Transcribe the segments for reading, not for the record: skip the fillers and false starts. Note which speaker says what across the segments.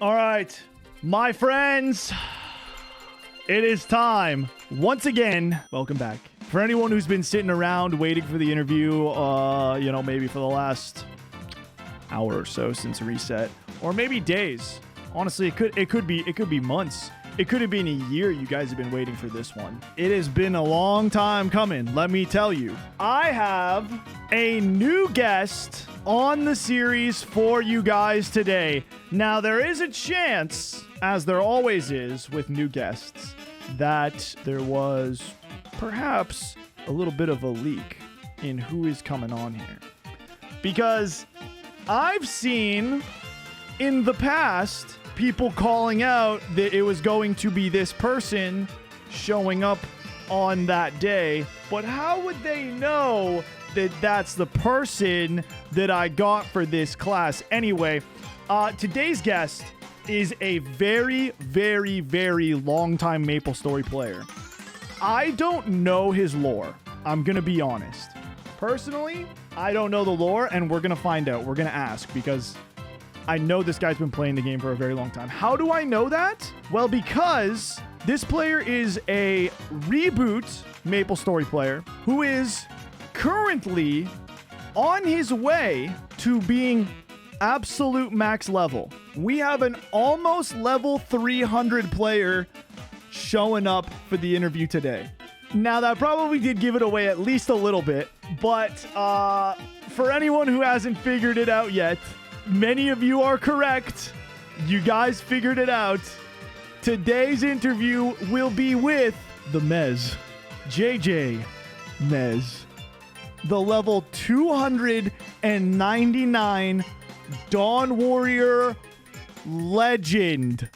Speaker 1: All right, my friends, it is time. Once again, welcome back. For anyone who's been sitting around waiting for the interview, maybe for the last hour or so since reset, or maybe days. Honestly, it could be months. It could have been a year you guys have been waiting for this one. It has been a long time coming, let me tell you. I have a new guest on the series for you guys today. Now, there is a chance, as there always is with new guests, that there was perhaps a little bit of a leak in who is coming on here. Because I've seen in the past people calling out that it was going to be this person showing up on that day, but how would they know that that's the person that I got for this class? Anyway, today's guest is a very, very, very long-time MapleStory player. I don't know his lore. I'm gonna be honest. Personally, I don't know the lore, and we're gonna find out. We're gonna ask, because I know this guy's been playing the game for a very long time. How do I know that? Well, because this player is a reboot MapleStory player who is currently on his way to being absolute max level. We have an almost level 300 player showing up for the interview today. Now, that probably did give it away at least a little bit, but for anyone who hasn't figured it out yet, many of you are correct. You guys figured it out. Today's interview will be with the JJMES, the level 299 Dawn Warrior legend.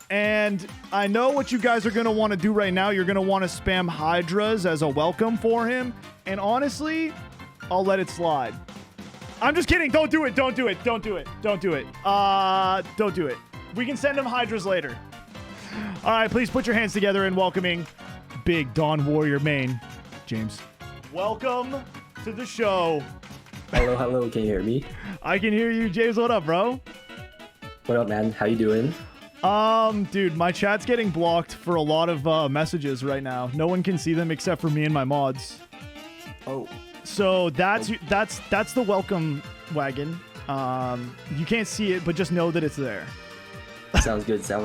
Speaker 1: And I know what you guys are going to want to do right now. You're going to want to spam Hydras as a welcome for him. And honestly, I'll let it slide. I'm just kidding. Don't do it. Don't do it. Don't do it. Don't do it. Don't do it. We can send him Hydras later. All right, please put your hands together in welcoming big Dawn Warrior main, James. Welcome to the show.
Speaker 2: Hello. Can you hear me?
Speaker 1: I can hear you. James, what up, bro?
Speaker 2: What up, man? How you doing?
Speaker 1: Dude, my chat's getting blocked for a lot of messages right now. No one can see them except for me and my mods.
Speaker 2: Oh.
Speaker 1: So that's the welcome wagon. You can't see it, but just know that it's there.
Speaker 2: Sounds good. I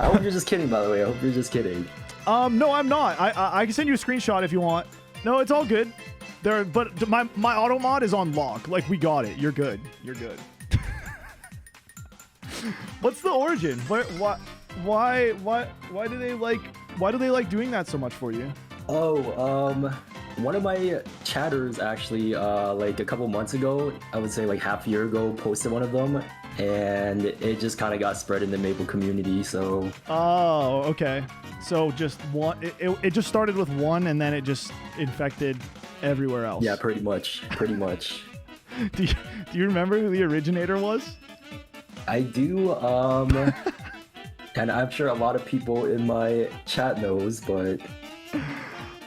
Speaker 2: hope you're just kidding, by the way. I hope you're just kidding.
Speaker 1: No, I'm not. I can send you a screenshot if you want. No, it's all good. But my auto mod is on lock. Like, we got it. You're good. You're good. What's the origin? Why do they like doing that so much for you?
Speaker 2: One of my chatters actually, like a couple months ago, I would say like half a year ago, posted one of them, and it just kind of got spread in the Maple community. So. Oh,
Speaker 1: okay. So just one. It just started with one, and then it just infected everywhere else.
Speaker 2: Yeah, pretty much.
Speaker 1: Do you remember who the originator was?
Speaker 2: I do. And I'm sure a lot of people in my chat knows, but.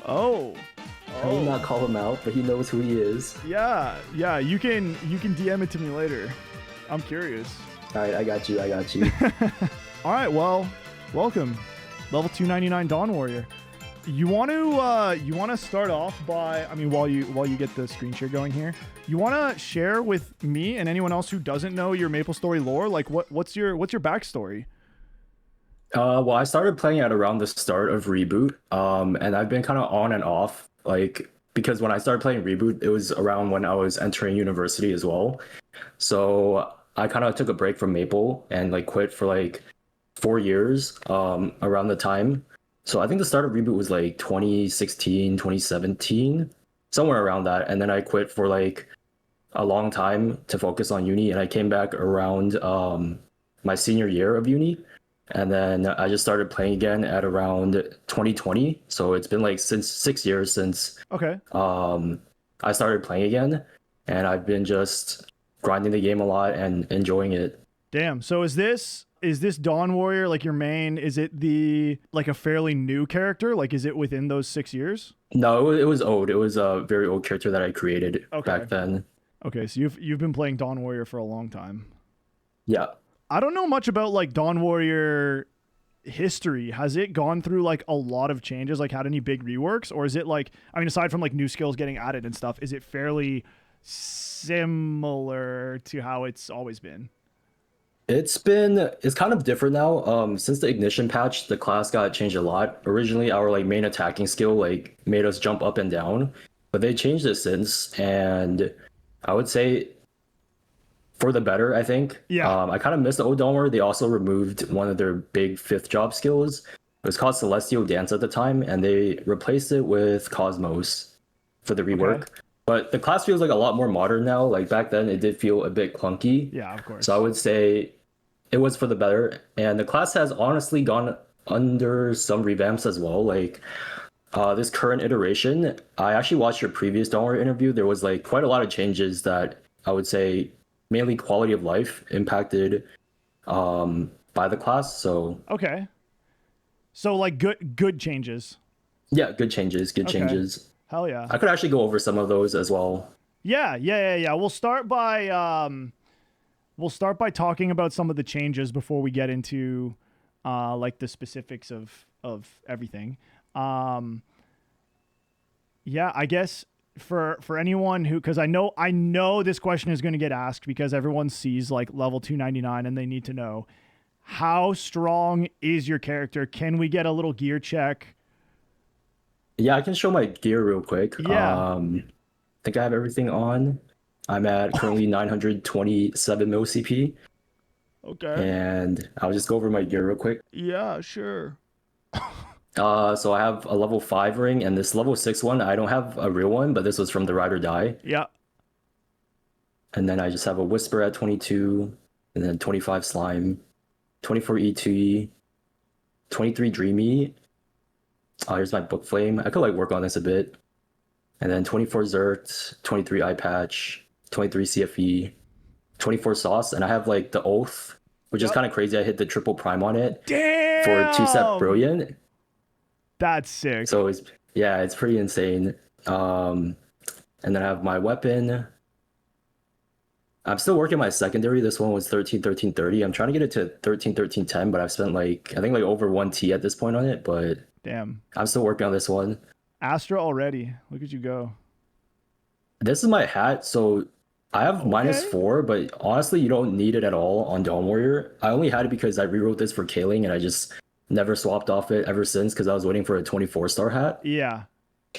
Speaker 1: Oh.
Speaker 2: I will not call him out, but he knows who he is.
Speaker 1: Yeah. You can DM it to me later. I'm curious.
Speaker 2: All right, I got you.
Speaker 1: All right, well, welcome, level 299 Dawn Warrior. You want to start off by, I mean, while you get the screen share going here, you want to share with me and anyone else who doesn't know your MapleStory lore, like what's your backstory?
Speaker 2: Well, I started playing at around the start of Reboot, and I've been kind of on and off, like, because when I started playing Reboot, it was around when I was entering university as well. So I kind of took a break from Maple and like quit for like 4 years around the time. So I think the start of Reboot was like 2016, 2017, somewhere around that. And then I quit for like a long time to focus on uni, and I came back around my senior year of uni. And then I just started playing again at around 2020. So it's been like since 6 years since I started playing again. And I've been just grinding the game a lot and enjoying it.
Speaker 1: Damn. So is this Dawn Warrior like your main? Is it like a fairly new character? Like, is it within those 6 years?
Speaker 2: No, it was old. It was a very old character that I created back then.
Speaker 1: Okay. So you've been playing Dawn Warrior for a long time.
Speaker 2: Yeah.
Speaker 1: I don't know much about like Dawn Warrior history. Has it gone through like a lot of changes, like had any big reworks, or is it like, I mean, aside from like new skills getting added and stuff, is it fairly similar to how it's always been?
Speaker 2: It's kind of different now. Since the ignition patch, the class got changed a lot. Originally, our like main attacking skill like made us jump up and down, but they changed it since, and I would say for the better, I think.
Speaker 1: Yeah.
Speaker 2: I kind of missed the Odomer. They also removed one of their big fifth job skills. It was called Celestial Dance at the time, and they replaced it with Cosmos for the rework.
Speaker 1: Okay.
Speaker 2: But the class feels like a lot more modern now. Like back then, it did feel a bit clunky.
Speaker 1: Yeah, of course.
Speaker 2: So I would say it was for the better. And the class has honestly gone under some revamps as well. Like this current iteration, I actually watched your previous Donor interview. There was like quite a lot of changes that I would say mainly quality of life impacted by the class. So
Speaker 1: Okay. So like good changes.
Speaker 2: yeah, good changes, good
Speaker 1: Okay.
Speaker 2: changes.
Speaker 1: Hell yeah.
Speaker 2: I could actually go over some of those as well.
Speaker 1: Yeah. We'll start by talking about some of the changes before we get into like the specifics of everything. Yeah, I guess for anyone who, because I know this question is going to get asked because everyone sees like level 299 and they need to know, how strong is your character? Can we get a little gear check?
Speaker 2: Yeah, I can show my gear real quick.
Speaker 1: Yeah.
Speaker 2: I think I have everything on. I'm at currently 927 mil CP,
Speaker 1: Okay.
Speaker 2: and I'll just go over my gear real quick.
Speaker 1: Yeah, sure.
Speaker 2: So I have a level 5 ring, and this level 6 one, I don't have a real one, but this was from the Ride or Die.
Speaker 1: Yeah.
Speaker 2: And then I just have a Whisper at 22, and then 25 Slime, 24 ET, 23 Dreamy. Here's my Book Flame. I could like work on this a bit. And then 24 Zert, 23 Eye Patch, 23 CFE, 24 Sauce, and I have like the Oath, which is kind of crazy. I hit the triple prime on it
Speaker 1: Damn.
Speaker 2: for 2-step Brilliant.
Speaker 1: That's sick.
Speaker 2: So it's pretty insane. And then I have my weapon. I'm still working my secondary. This one was 13-13-30. I'm trying to get it to 13-13-10, but I've spent like I think like over 1T at this point on it, but
Speaker 1: Damn.
Speaker 2: I'm still working on this one.
Speaker 1: Astra already. Look at you go.
Speaker 2: This is my hat, so I have -4, but honestly, you don't need it at all on Dawn Warrior. I only had it because I rewrote this for Kaling, and I just never swapped off it ever since because I was waiting for a 24-star hat.
Speaker 1: Yeah.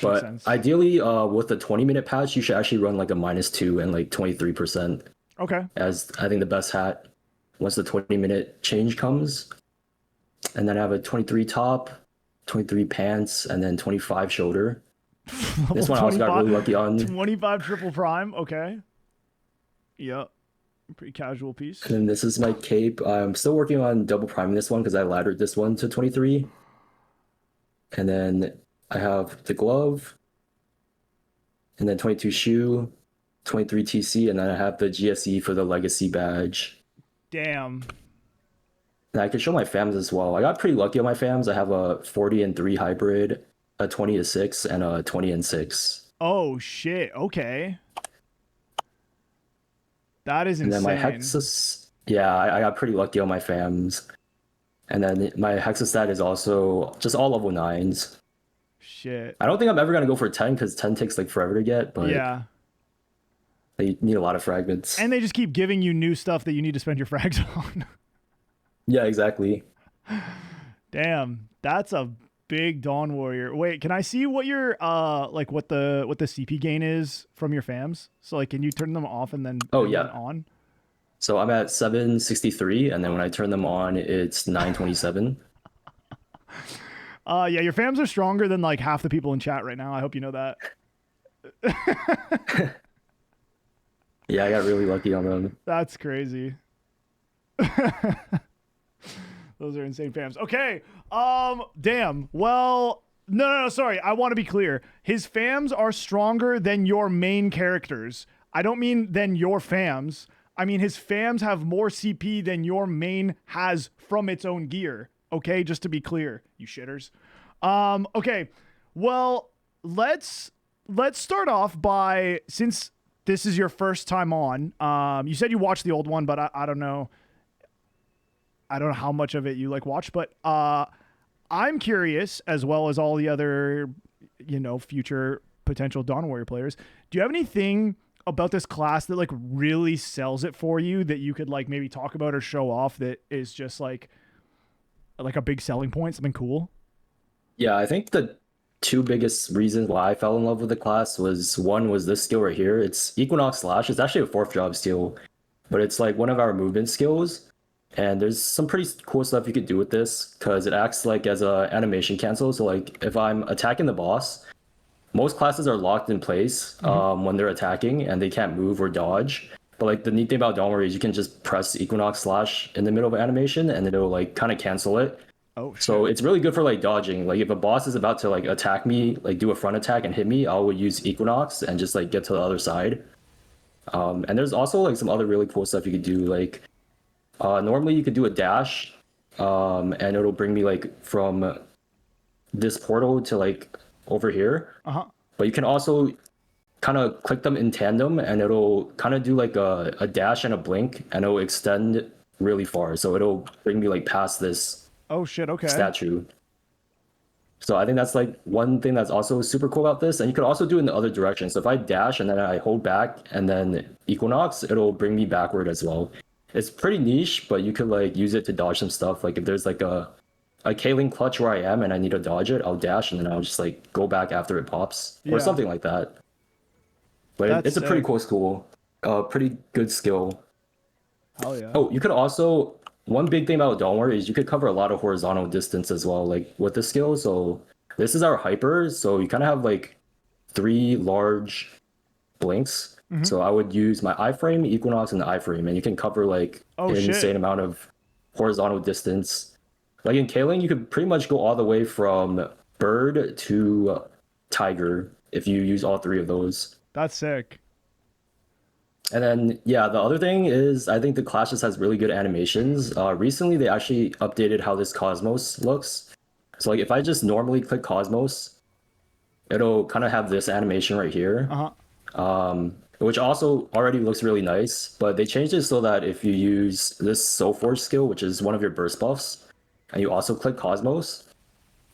Speaker 2: But ideally, with the 20-minute patch, you should actually run like a -2 and like 23%.
Speaker 1: Okay.
Speaker 2: As I think the best hat once the 20-minute change comes. And then I have a 23 top, 23 pants, and then 25 shoulder. This one I also got really lucky on.
Speaker 1: 25 triple prime. Okay. Yep. Pretty casual piece.
Speaker 2: And this is my cape. I'm still working on double priming this one because I laddered this one to 23. And then I have the glove. And then 22 shoe, 23 TC, and then I have the GSE for the legacy badge.
Speaker 1: Damn.
Speaker 2: And I can show my fams as well. I got pretty lucky on my fams. I have a 40-3 hybrid, a 20-6, and a 20-6.
Speaker 1: Oh shit. Okay. That is insane.
Speaker 2: And then my Hexus, yeah, I got pretty lucky on my fams. And then my Hexastat is also just all level 9s.
Speaker 1: Shit.
Speaker 2: I don't think I'm ever gonna go for 10 because 10 takes like forever to get, but
Speaker 1: yeah,
Speaker 2: they need a lot of fragments.
Speaker 1: and they just keep giving you new stuff that you need to spend your frags on.
Speaker 2: Yeah, exactly.
Speaker 1: Damn, that's a big Dawn Warrior. Wait, can I see what your like what the CP gain is from your fams? So like, can you turn them off and then on?
Speaker 2: So I'm at 763, and then when I turn them on, it's 927.
Speaker 1: Yeah, your fams are stronger than like half the people in chat right now. I hope you know that.
Speaker 2: Yeah, I got really lucky on them.
Speaker 1: That's crazy. Those are insane fams. Okay. Damn. Well, no, sorry. I want to be clear. His fams are stronger than your main characters. I don't mean than your fams. I mean his fams have more CP than your main has from its own gear. Okay, just to be clear, you shitters. Okay. Well, let's start off by, since this is your first time on, you said you watched the old one, but I don't know. I don't know how much of it you like watch, but I'm curious, as well as all the other, future potential Dawn Warrior players. Do you have anything about this class that like really sells it for you that you could like maybe talk about or show off that is just like a big selling point, something cool?
Speaker 2: Yeah, I think the two biggest reasons why I fell in love with the class was one was this skill right here. It's Equinox Slash. It's actually a fourth job skill, but it's like one of our movement skills. And there's some pretty cool stuff you could do with this because it acts like as a animation cancel. So like if I'm attacking the boss, most classes are locked in place when they're attacking and they can't move or dodge. But like the neat thing about Dawn Warrior is you can just press Equinox Slash in the middle of animation and it'll like kind of cancel it.
Speaker 1: Oh shit.
Speaker 2: So it's really good for like dodging. Like if a boss is about to like attack me, like do a front attack and hit me, I would use Equinox and just like get to the other side. And there's also like some other really cool stuff you could do. Like normally you could do a dash, and it'll bring me like from this portal to like over here.
Speaker 1: Uh-huh.
Speaker 2: But you can also kind of click them in tandem and it'll kind of do like a dash and a blink and it'll extend really far. So it'll bring me like past this
Speaker 1: Oh shit, okay.
Speaker 2: statue. So I think that's like one thing that's also super cool about this. And you could also do it in the other direction. So if I dash and then I hold back and then Equinox, it'll bring me backward as well. It's pretty niche, but you could like use it to dodge some stuff. Like if there's like a Kaling clutch where I am and I need to dodge it, I'll dash and then I'll just like go back after it pops
Speaker 1: Yeah.
Speaker 2: or something like that. But
Speaker 1: That's
Speaker 2: it's a pretty
Speaker 1: sick.
Speaker 2: cool skill, pretty good skill.
Speaker 1: Hell yeah.
Speaker 2: Oh, you could also, one big thing about Dawn Warrior is you could cover a lot of horizontal distance as well, like with the skill. So this is our hyper. So you kind of have like three large blinks. So I would use my iframe, Equinox, and the iframe, and you can cover like
Speaker 1: Oh,
Speaker 2: an
Speaker 1: shit.
Speaker 2: insane amount of horizontal distance. Like in Kaling, you could pretty much go all the way from bird to tiger if you use all three of those.
Speaker 1: That's sick.
Speaker 2: And then, yeah, the other thing is I think the class just has really good animations. Recently, they actually updated how this Cosmos looks. So like if I just normally click Cosmos, it'll kind of have this animation right here.
Speaker 1: Uh-huh.
Speaker 2: Which also already looks really nice, but they changed it so that if you use this Soulforge skill, which is one of your burst buffs, and you also click Cosmos,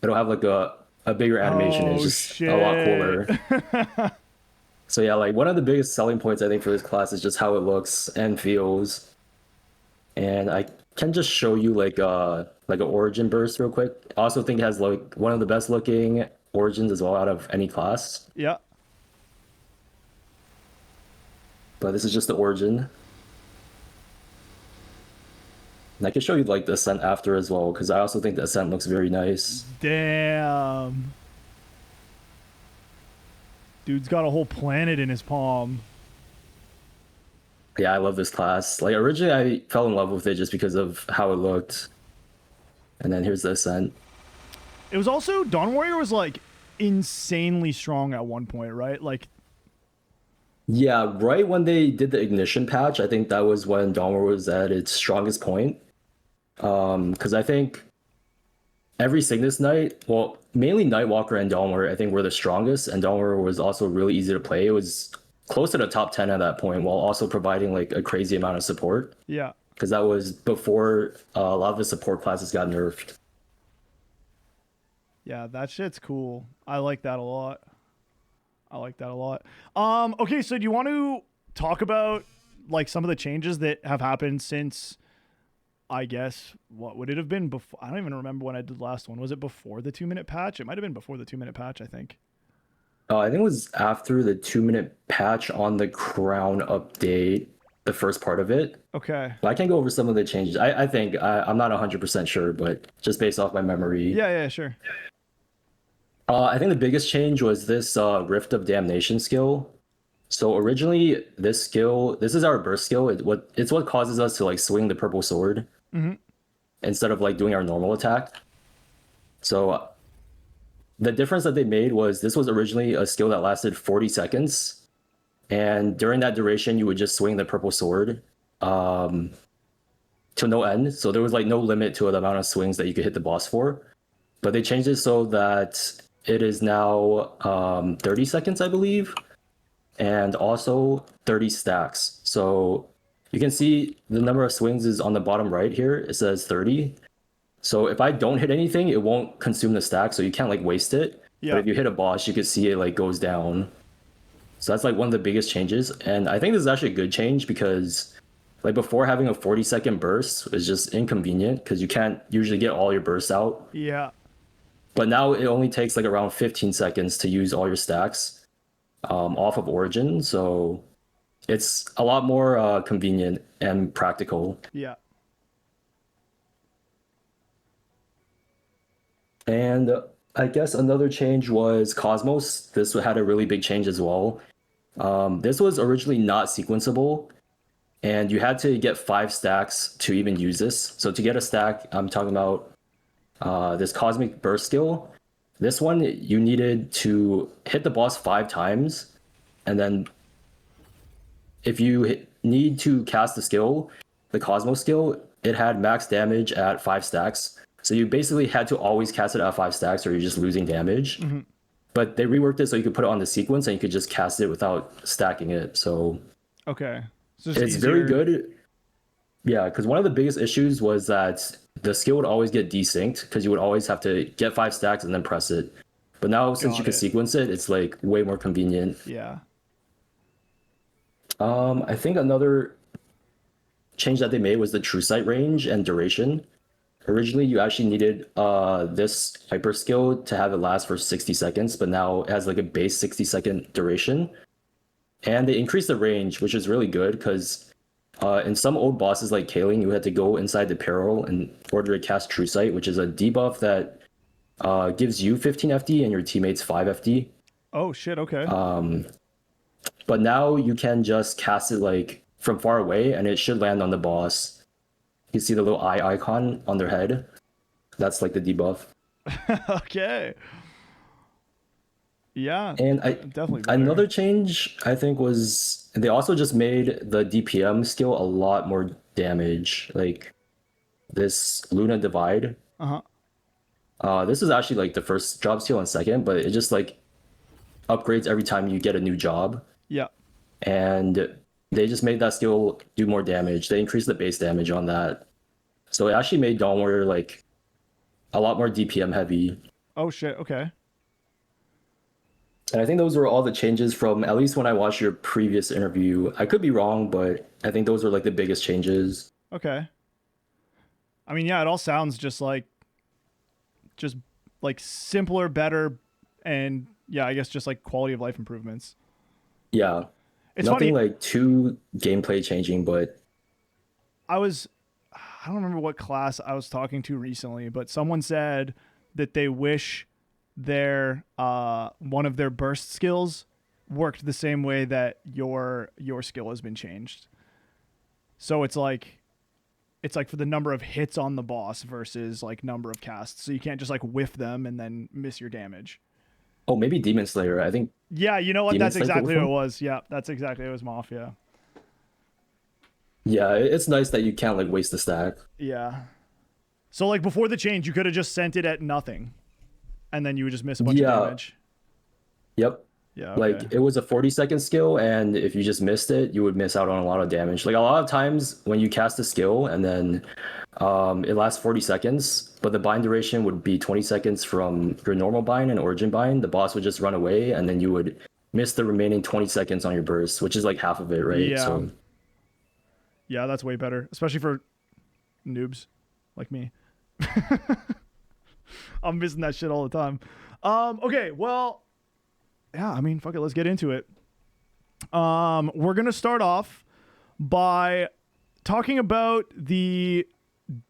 Speaker 2: it'll have like a bigger animation. It's
Speaker 1: Oh,
Speaker 2: just a lot
Speaker 1: shit.
Speaker 2: cooler. So yeah, like one of the biggest selling points I think for this class is just how it looks and feels. And I can just show you like an origin burst real quick. I also think it has like one of the best looking origins as well out of any class.
Speaker 1: Yeah.
Speaker 2: But this is just the origin. And I can show you like the ascent after as well, because I also think the ascent looks very nice.
Speaker 1: Damn. Dude's got a whole planet in his palm.
Speaker 2: Yeah, I love this class. Like originally I fell in love with it just because of how it looked. And then here's the ascent.
Speaker 1: It was also Dawn Warrior was like insanely strong at one point, right? Like
Speaker 2: Yeah, right when they did the ignition patch, I think that was when Dawn Warrior was at its strongest point. Because I think every Cygnus Knight, well, mainly Nightwalker and Dawn Warrior, I think were the strongest, and Dawn Warrior was also really easy to play. It was close to the top 10 at that point, while also providing like a crazy amount of support.
Speaker 1: yeah.
Speaker 2: Because that was before a lot of the support classes got nerfed.
Speaker 1: Yeah, that shit's cool. I like that a lot. I like that a lot. Okay, so do you want to talk about like some of the changes that have happened since, I guess, what would it have been before? I don't even remember when I did the last one. Was it before the 2 minute patch? It might have been before the 2 minute patch, I think.
Speaker 2: I think it was after the 2 minute patch on the Crown update, the first part of it.
Speaker 1: Okay.
Speaker 2: But I can go over some of the changes. I think I'm not 100% sure, but just based off my memory.
Speaker 1: Yeah, sure.
Speaker 2: I think the biggest change was this Rift of Damnation skill. So originally, this skill, this is our burst skill. It's what causes us to like swing the purple sword instead of like doing our normal attack. So the difference that they made was this was originally a skill that lasted 40 seconds. And during that duration, you would just swing the purple sword to no end. So there was like no limit to the amount of swings that you could hit the boss for. But they changed it so that it is now 30 seconds, I believe, and also 30 stacks. So You can see the number of swings is on the bottom right here. It says 30. So if I don't hit anything, it won't consume the stack, so you can't like waste it. But
Speaker 1: Yeah.
Speaker 2: if you hit a boss, you can see it like goes down. So that's like one of the biggest changes. And I think this is actually a good change because like before having a 40-second burst is just inconvenient because you can't usually get all your bursts out.
Speaker 1: Yeah.
Speaker 2: But now it only takes like around 15 seconds to use all your stacks off of Origin. So it's a lot more convenient and practical.
Speaker 1: Yeah.
Speaker 2: And I guess another change was Cosmos. This had a really big change as well. This was originally not sequenceable, and you had to get 5 stacks to even use this. So to get a stack, I'm talking about this Cosmic Burst skill. This one, you needed to hit the boss 5 times, and then if you need to cast the skill, the Cosmos skill, it had max damage at 5 stacks. So you basically had to always cast it at 5 stacks or you're just losing damage.
Speaker 1: Mm-hmm.
Speaker 2: But they reworked it so you could put it on the sequence and you could just cast it without stacking it. So
Speaker 1: Okay. So
Speaker 2: it's very good. Yeah, because one of the biggest issues was that the skill would always get desynced because you would always have to get 5 stacks and then press it. But now since you can sequence it, it's like way more convenient.
Speaker 1: Yeah.
Speaker 2: I think another change that they made was the true sight range and duration. Originally, you actually needed this hyper skill to have it last for 60 seconds, but now it has like a base 60-second duration. And they increased the range, which is really good because in some old bosses like Kaling, you had to go inside the peril in order to cast True Sight, which is a debuff that gives you 15 FD and your teammates 5 FD.
Speaker 1: Oh shit, okay.
Speaker 2: But now you can just cast it like from far away and it should land on the boss. You see the little eye icon on their head. That's like the debuff.
Speaker 1: Okay. Yeah.
Speaker 2: And
Speaker 1: definitely better.
Speaker 2: another change I think was they also just made the DPM skill a lot more damage. Like this Luna Divide. This is actually like the first job skill and second, but it just like upgrades every time you get a new job.
Speaker 1: Yeah.
Speaker 2: And they just made that skill do more damage. They increased the base damage on that. So it actually made Dawn Warrior like a lot more DPM heavy.
Speaker 1: Oh shit, okay.
Speaker 2: And I think those were all the changes from at least when I watched your previous interview. I could be wrong, but I think those were like the biggest changes.
Speaker 1: Okay. I mean, yeah, it all sounds just like simpler, better, and yeah, I guess just like quality of life improvements.
Speaker 2: Yeah.
Speaker 1: It's
Speaker 2: nothing
Speaker 1: funny.
Speaker 2: like too gameplay changing, but
Speaker 1: I don't remember what class I was talking to recently, but someone said that they wish their one of their burst skills worked the same way that your skill has been changed. So it's like for the number of hits on the boss versus like number of casts. So you can't just like whiff them and then miss your damage.
Speaker 2: oh, maybe Demon Slayer. I think
Speaker 1: Yeah, you know what?
Speaker 2: Demon
Speaker 1: That's
Speaker 2: Slayer
Speaker 1: exactly
Speaker 2: before?
Speaker 1: what it was. Yeah, that's exactly it was Mafia.
Speaker 2: Yeah, it's nice that you can't like waste the stack.
Speaker 1: Yeah. So like before the change, you could have just sent it at nothing, and then you would just miss a bunch of damage.
Speaker 2: Yep.
Speaker 1: Yeah.
Speaker 2: Like
Speaker 1: Okay.
Speaker 2: it was a 40-second skill, and if you just missed it, you would miss out on a lot of damage. Like a lot of times when you cast a skill and then it lasts 40 seconds, but the bind duration would be 20 seconds from your normal bind and origin bind, the boss would just run away, and then you would miss the remaining 20 seconds on your burst, which is like half of it, right?
Speaker 1: Yeah.
Speaker 2: So
Speaker 1: Yeah, that's way better, especially for noobs like me. I'm missing that shit all the time. Okay, well, yeah, I mean, fuck it, let's get into it. We're gonna start off by talking about the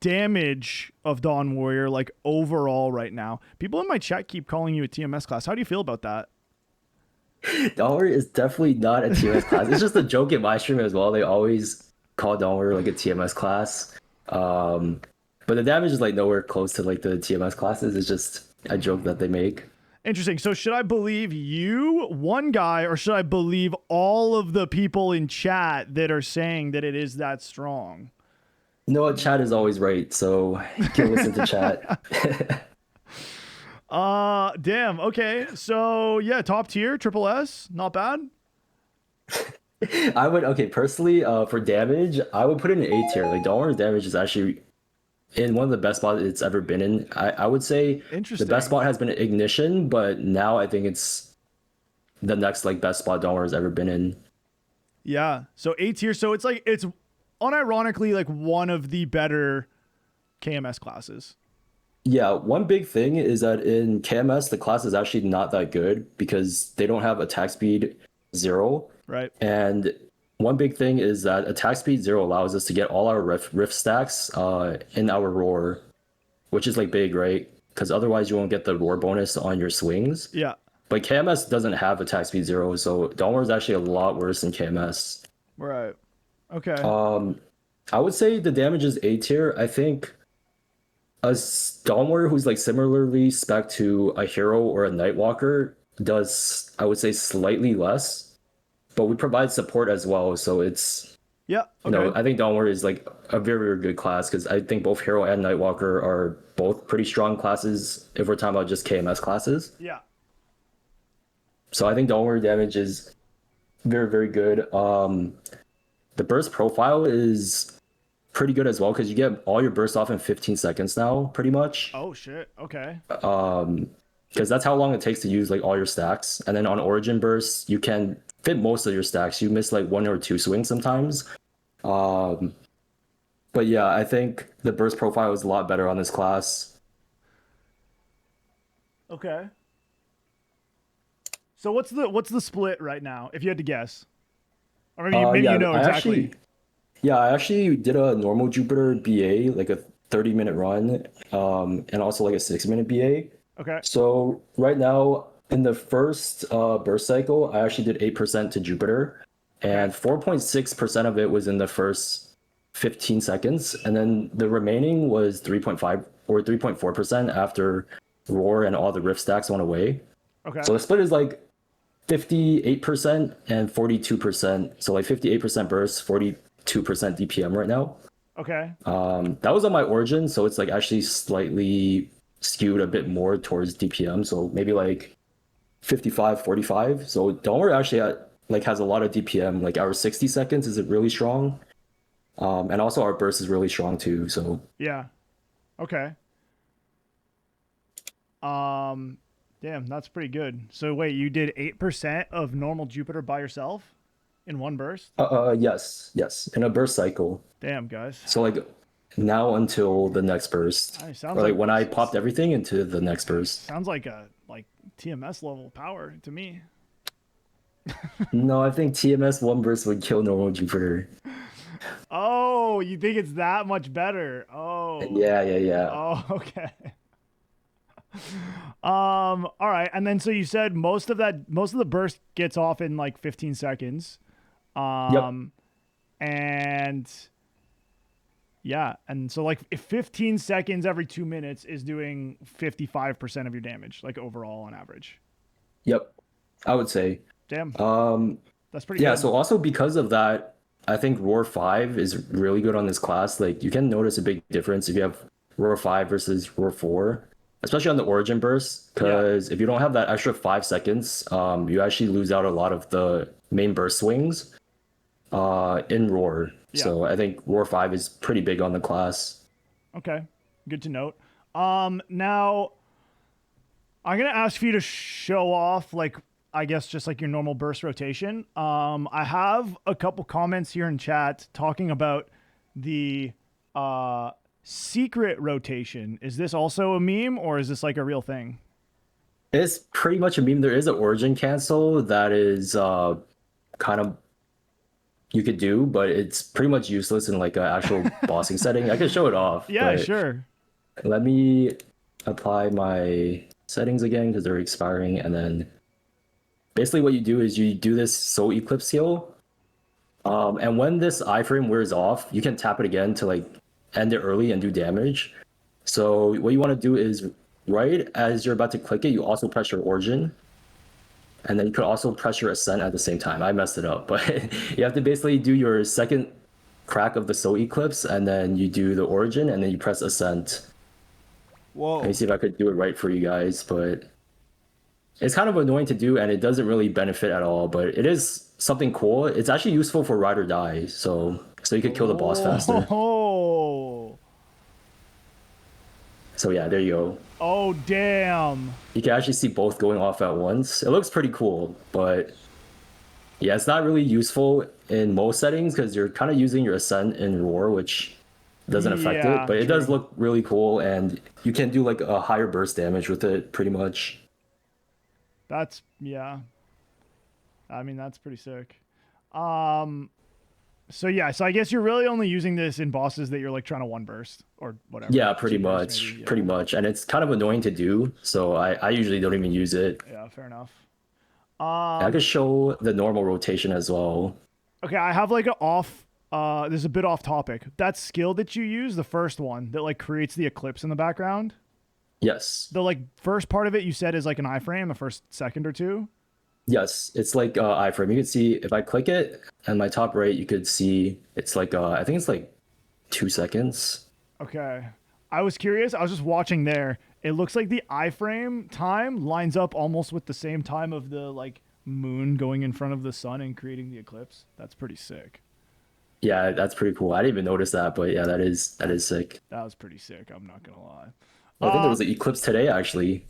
Speaker 1: damage of Dawn Warrior, like overall right now. People in my chat keep calling you a TMS class. How do you feel about that?
Speaker 2: Dawn Warrior is definitely not a TMS class. It's just a joke in my stream as well. They always call Dawn Warrior like a TMS class. But the damage is like nowhere close to like the TMS classes. It's just a joke that they make.
Speaker 1: Interesting. So should I believe you, one guy, or should I believe all of the people in chat that are saying that it is that strong?
Speaker 2: You know what? Chat is always right, so you can listen to chat.
Speaker 1: Damn. Okay. So yeah, top tier, triple S, not bad.
Speaker 2: I would okay personally for damage, I would put it in A tier. Like Dawnwar's damage is actually in one of the best spots it's ever been in. I would say the best
Speaker 1: Interesting.
Speaker 2: spot has been Ignition, but now I think it's the next like best spot Dawnwar has ever been in.
Speaker 1: Yeah. So A tier. So it's like it's unironically like one of the better KMS classes.
Speaker 2: Yeah, one big thing is that in KMS the class is actually not that good because they don't have attack speed 0.
Speaker 1: Right.
Speaker 2: And one big thing is that attack speed 0 allows us to get all our rift stacks in our roar, which is like big, right? Because otherwise you won't get the roar bonus on your swings.
Speaker 1: Yeah.
Speaker 2: But KMS doesn't have attack speed 0, so Dawnwar is actually a lot worse than KMS.
Speaker 1: Right. Okay.
Speaker 2: I would say the damage is A tier. I think a Dawnwar who's like similarly spec to a hero or a Nightwalker does, I would say, slightly less, but we provide support as well. So it's,
Speaker 1: Yeah.
Speaker 2: you
Speaker 1: Okay.
Speaker 2: know, I think Dawnwar is like a very, very good class because I think both hero and Nightwalker are both pretty strong classes if we're talking about just KMS classes.
Speaker 1: Yeah.
Speaker 2: So I think Dawnwar damage is very, very good. The burst profile is pretty good as well because you get all your bursts off in 15 seconds now, pretty much.
Speaker 1: Oh shit. Okay.
Speaker 2: Because that's how long it takes to use like all your stacks. And then on Origin bursts, you can fit most of your stacks. You miss like 1 or 2 swings sometimes. But yeah, I think the burst profile is a lot better on this class.
Speaker 1: Okay. So what's the split right now, if you had to guess? Or maybe you know exactly.
Speaker 2: I actually did a normal Jupiter BA, like a 30-minute run, and also like a 6-minute BA.
Speaker 1: Okay.
Speaker 2: So right now in the first burst cycle, I actually did 8% to Jupiter, and 4.6% of it was in the first 15 seconds, and then the remaining was 3.5 or 3.4% after Roar and all the rift stacks went away.
Speaker 1: Okay.
Speaker 2: So the split is like 58% and 42%. So like 58% burst, 42% DPM right now.
Speaker 1: Okay.
Speaker 2: That was on my Origin, so it's like actually slightly skewed a bit more towards DPM. So maybe like 55-45. So Dawnwar actually like has a lot of DPM. Like our 60 seconds is really strong. And also our burst is really strong too. So
Speaker 1: Yeah. Okay. Damn, that's pretty good. So wait, you did 8% of normal Jupiter by yourself in one burst?
Speaker 2: yes, in a burst cycle.
Speaker 1: Damn, guys.
Speaker 2: So like now until the next burst,
Speaker 1: It
Speaker 2: or
Speaker 1: sounds
Speaker 2: like
Speaker 1: like
Speaker 2: when I popped everything into the next burst.
Speaker 1: sounds like a TMS level power to me.
Speaker 2: No, I think TMS one burst would kill normal Jupiter.
Speaker 1: Oh, you think it's that much better? Oh.
Speaker 2: Yeah.
Speaker 1: Oh, okay. All right. And then so you said most of the burst gets off in like 15 seconds.
Speaker 2: Yep.
Speaker 1: And yeah, and so like if 15 seconds every 2 minutes is doing 55% of your damage, like overall on average.
Speaker 2: Yep. I would say.
Speaker 1: Damn. That's pretty
Speaker 2: Yeah,
Speaker 1: good.
Speaker 2: so also because of that, I think Roar 5 is really good on this class. Like you can notice a big difference if you have Roar 5 versus Roar 4, especially on the Origin burst, because if you don't have that extra 5 seconds, you actually lose out a lot of the main burst swings in Roar.
Speaker 1: Yeah.
Speaker 2: So I think Roar 5 is pretty big on the class.
Speaker 1: Okay. Good to note. Now I'm going to ask for you to show off like I guess just like your normal burst rotation. I have a couple comments here in chat talking about the secret rotation. Is this also a meme or is this like a real thing?
Speaker 2: It's pretty much a meme. There is an Origin cancel that is kind of you could do, but it's pretty much useless in like an actual bossing setting. I could show it off.
Speaker 1: Yeah,
Speaker 2: but
Speaker 1: sure.
Speaker 2: Let me apply my settings again because they're expiring, and then basically what you do is you do this Soul Eclipse heal, and when this iframe wears off, you can tap it again to like end it early and do damage. So what you want to do is right as you're about to click it, you also press your Origin. And then you could also press your Ascent at the same time. I messed it up, but you have to basically do your second crack of the Soul Eclipse, and then you do the Origin, and then you press Ascent.
Speaker 1: Whoa.
Speaker 2: Let me see if I could do it right for you guys, but It's kind of annoying to do, and it doesn't really benefit at all. But it is something cool. It's actually useful for ride or die, so you could kill the boss faster.
Speaker 1: Oh,
Speaker 2: So yeah, there you go.
Speaker 1: oh, damn.
Speaker 2: You can actually see both going off at once. It looks pretty cool, but yeah, it's not really useful in most settings because you're kind of using your ascent and roar, which doesn't affect
Speaker 1: Yeah,
Speaker 2: it. But it does
Speaker 1: true.
Speaker 2: look really cool, and you can do like a higher burst damage with it, pretty much.
Speaker 1: That's, yeah. I mean, that's pretty sick. Um, so yeah, so I guess you're really only using this in bosses that you're like trying to one burst or whatever.
Speaker 2: Yeah,
Speaker 1: Two
Speaker 2: pretty
Speaker 1: burst
Speaker 2: much,
Speaker 1: maybe.
Speaker 2: pretty
Speaker 1: Yeah.
Speaker 2: much, and it's kind of annoying to do, so I usually don't even use it.
Speaker 1: Yeah, fair enough.
Speaker 2: I could show the normal rotation as well.
Speaker 1: Okay, I have like a off this is a bit off topic. That skill that you use, the first one that like creates the eclipse in the background.
Speaker 2: Yes,
Speaker 1: The like first part of it you said is like an iframe, the first second or two.
Speaker 2: yes, it's like iframe. You can see if I click it, and my top right, you could see it's like I think it's like 2 seconds.
Speaker 1: Okay. I was curious. I was just watching there. It looks like the iframe time lines up almost with the same time of the like moon going in front of the sun and creating the eclipse. That's pretty sick.
Speaker 2: Yeah, that's pretty cool. I didn't even notice that, but yeah, that is sick.
Speaker 1: That was pretty sick. I'm not gonna lie.
Speaker 2: I think there was an eclipse today, actually.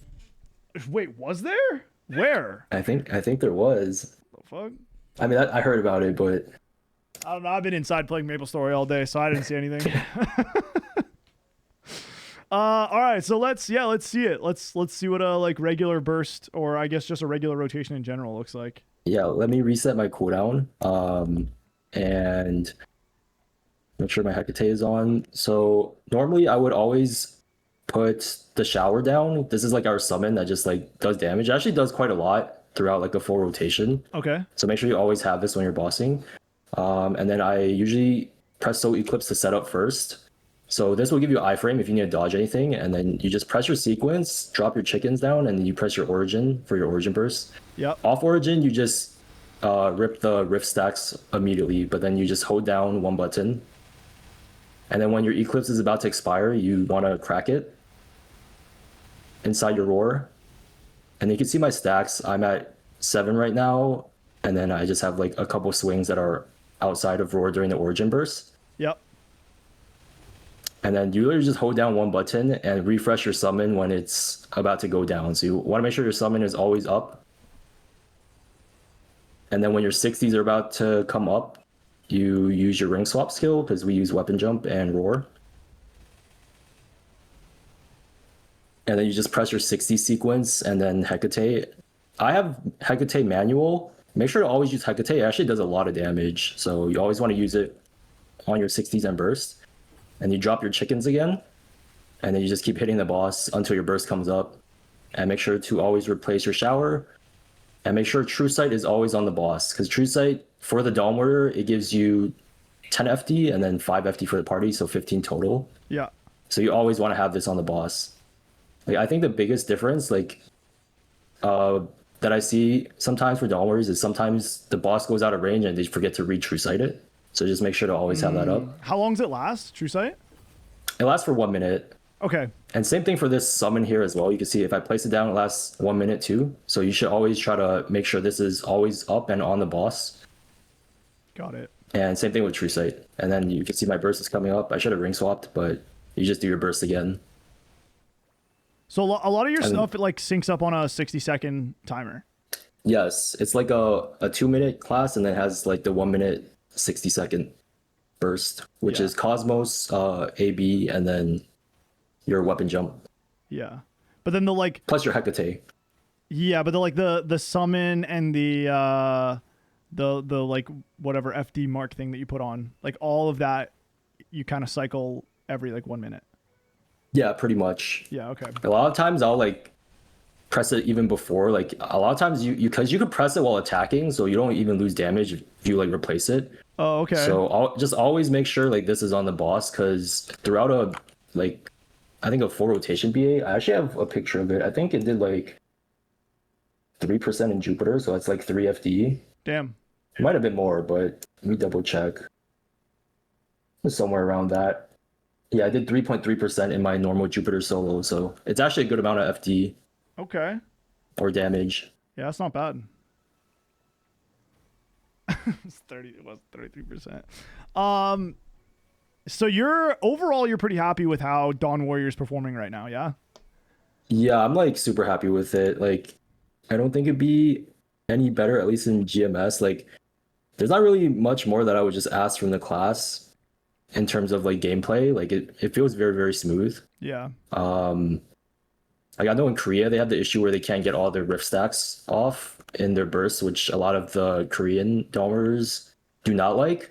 Speaker 1: Wait, was there? Where?
Speaker 2: I think there was.
Speaker 1: The fuck?
Speaker 2: I mean, I heard about it, but
Speaker 1: I don't know. I've been inside playing MapleStory all day, so I didn't see anything. All right. So let's see it. Let's see what a like regular burst, or I guess just a regular rotation in general, looks like.
Speaker 2: yeah, let me reset my cooldown. And make sure my Hecate is on. So normally I would always put the shower down. This is like our summon that just like does damage. It actually does quite a lot throughout like a full rotation.
Speaker 1: Okay.
Speaker 2: So make sure you always have this when you're bossing. And then I usually press So Eclipse to set up first. So this will give you iframe if you need to dodge anything, and then you just press your sequence, drop your chickens down, and then you press your origin for your origin burst.
Speaker 1: Yep.
Speaker 2: Off origin, you just rip the rift stacks immediately, but then you just hold down one button. And then when your eclipse is about to expire, you want to crack it inside your roar. And you can see my stacks. I'm at 7 right now, and then I just have like a couple swings that are outside of roar during the origin burst.
Speaker 1: Yep.
Speaker 2: And then you literally just hold down one button and refresh your summon when it's about to go down. So you want to make sure your summon is always up. And then when your 60s are about to come up, you use your ring swap skill because we use weapon jump and roar. And then you just press your 60 sequence and then Hecate. I have Hecate manual. Make sure to always use Hecate. It actually does a lot of damage. So you always want to use it on your 60s and burst. And you drop your chickens again. And then you just keep hitting the boss until your burst comes up. And make sure to always replace your shower. And make sure True Sight is always on the boss. Because True Sight, for the Dawn Warrior, it gives you 10 FD and then 5 FD for the party, so 15 total.
Speaker 1: Yeah.
Speaker 2: So you always want to have this on the boss. Like, I think the biggest difference, that I see sometimes for Dawn Warriors is sometimes the boss goes out of range and they forget to True Sight it. So just make sure to always have that up.
Speaker 1: How long does it last? True sight?
Speaker 2: It lasts for 1 minute.
Speaker 1: Okay.
Speaker 2: And same thing for this summon here as well. You can see if I place it down, it lasts 1 minute too. So you should always try to make sure this is always up and on the boss.
Speaker 1: Got it.
Speaker 2: And same thing with True Sight. And then you can see my burst is coming up. I should have ring swapped, but you just do your burst again.
Speaker 1: So a lot of your stuff it like syncs up on a 60-second timer.
Speaker 2: Yes, it's like a 2 minute class and then has like the 1 minute 60-second burst, which is Cosmos, AB, and then your weapon jump.
Speaker 1: Yeah. But then the like
Speaker 2: Plus your Hecate.
Speaker 1: yeah, but the summon and the like whatever FD mark thing that you put on, like all of that you kind of cycle every like 1 minute.
Speaker 2: Yeah, pretty much.
Speaker 1: Yeah, okay.
Speaker 2: A lot of times I'll like press it even before. Like a lot of times you because you could press it while attacking, so you don't even lose damage if you like replace it.
Speaker 1: Oh, okay.
Speaker 2: So I'll just always make sure like this is on the boss because throughout I think a full rotation BA, I actually have a picture of it. I think it did like 3% in Jupiter, so it's like 3 FD.
Speaker 1: Damn.
Speaker 2: It might have been more, but let me double check. It's somewhere around that. Yeah, I did 3.3% in my normal Jupiter solo, so it's actually a good amount of FD.
Speaker 1: Okay.
Speaker 2: or damage.
Speaker 1: Yeah, that's not bad. It's 30. It was 33%. So you're pretty happy with how Dawn Warrior's performing right now, yeah?
Speaker 2: Yeah, I'm like super happy with it. Like, I don't think it'd be any better, at least in GMS. Like, there's not really much more that I would just ask from the class in terms of like gameplay. Like, it feels very, very smooth.
Speaker 1: Yeah.
Speaker 2: Like I know in Korea they have the issue where they can't get all their rift stacks off in their bursts, which a lot of the Korean Dahmers do not like.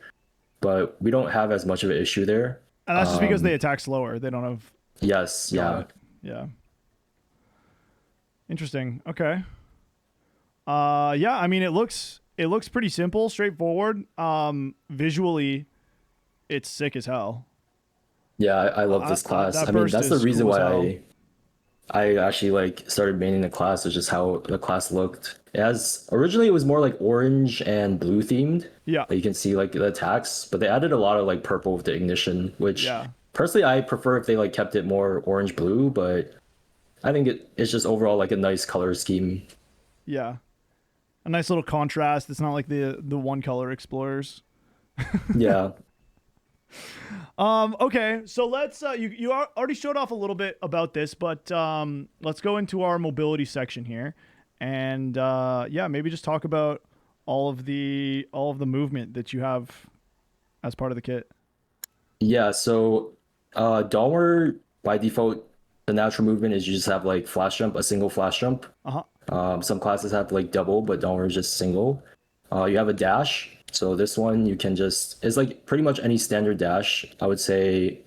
Speaker 2: But we don't have as much of an issue there.
Speaker 1: And that's just because they attack slower. They don't have
Speaker 2: Yes,
Speaker 1: got
Speaker 2: yeah.
Speaker 1: it. Yeah. Interesting. Okay. Yeah, I mean it looks pretty simple, straightforward. Visually it's sick as hell.
Speaker 2: Yeah, I love this class.
Speaker 1: That
Speaker 2: I mean,
Speaker 1: burst
Speaker 2: that's the
Speaker 1: is
Speaker 2: reason
Speaker 1: cool as
Speaker 2: why
Speaker 1: hell.
Speaker 2: I actually like started maining the class, is just how the class looked. As originally it was more like orange and blue themed.
Speaker 1: Yeah.
Speaker 2: That you can see like the attacks, but they added a lot of like purple with the ignition, which
Speaker 1: Yeah.
Speaker 2: personally I prefer if they like kept it more orange blue, but I think it's just overall like a nice color scheme.
Speaker 1: Yeah. A nice little contrast. It's not like the one color explorers.
Speaker 2: Yeah.
Speaker 1: Okay, so let's already showed off a little bit about this, but let's go into our mobility section here, and yeah, maybe just talk about all of the movement that you have as part of the kit.
Speaker 2: Yeah, so Dahmer by default, the natural movement is you just have like flash jump, a single flash jump.
Speaker 1: Uh-huh.
Speaker 2: Some classes have like double, but Dahmer is just single. You have a dash. So this one you can just, it's like pretty much any standard dash. I would say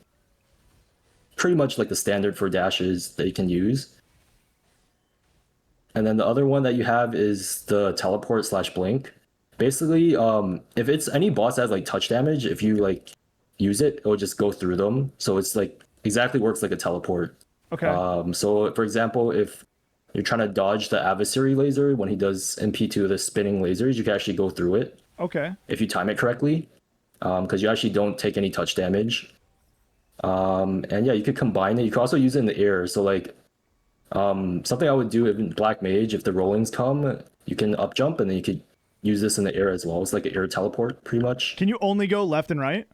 Speaker 2: pretty much like the standard for dashes that you can use. And then the other one that you have is the teleport slash blink. Basically, if it's any boss that has like touch damage, if you like use it, it'll just go through them. So it's like exactly works like a teleport.
Speaker 1: Okay.
Speaker 2: So for example, if you're trying to dodge the adversary laser when he does MP2, the spinning lasers, you can actually go through it
Speaker 1: Okay.
Speaker 2: if you time it correctly, because you actually don't take any touch damage. And yeah, you could combine it. You could also use it in the air. So like something I would do in Black Mage, if the rollings come, you can up jump and then you could use this in the air as well. It's like an air teleport pretty much.
Speaker 1: Can you only go left and right?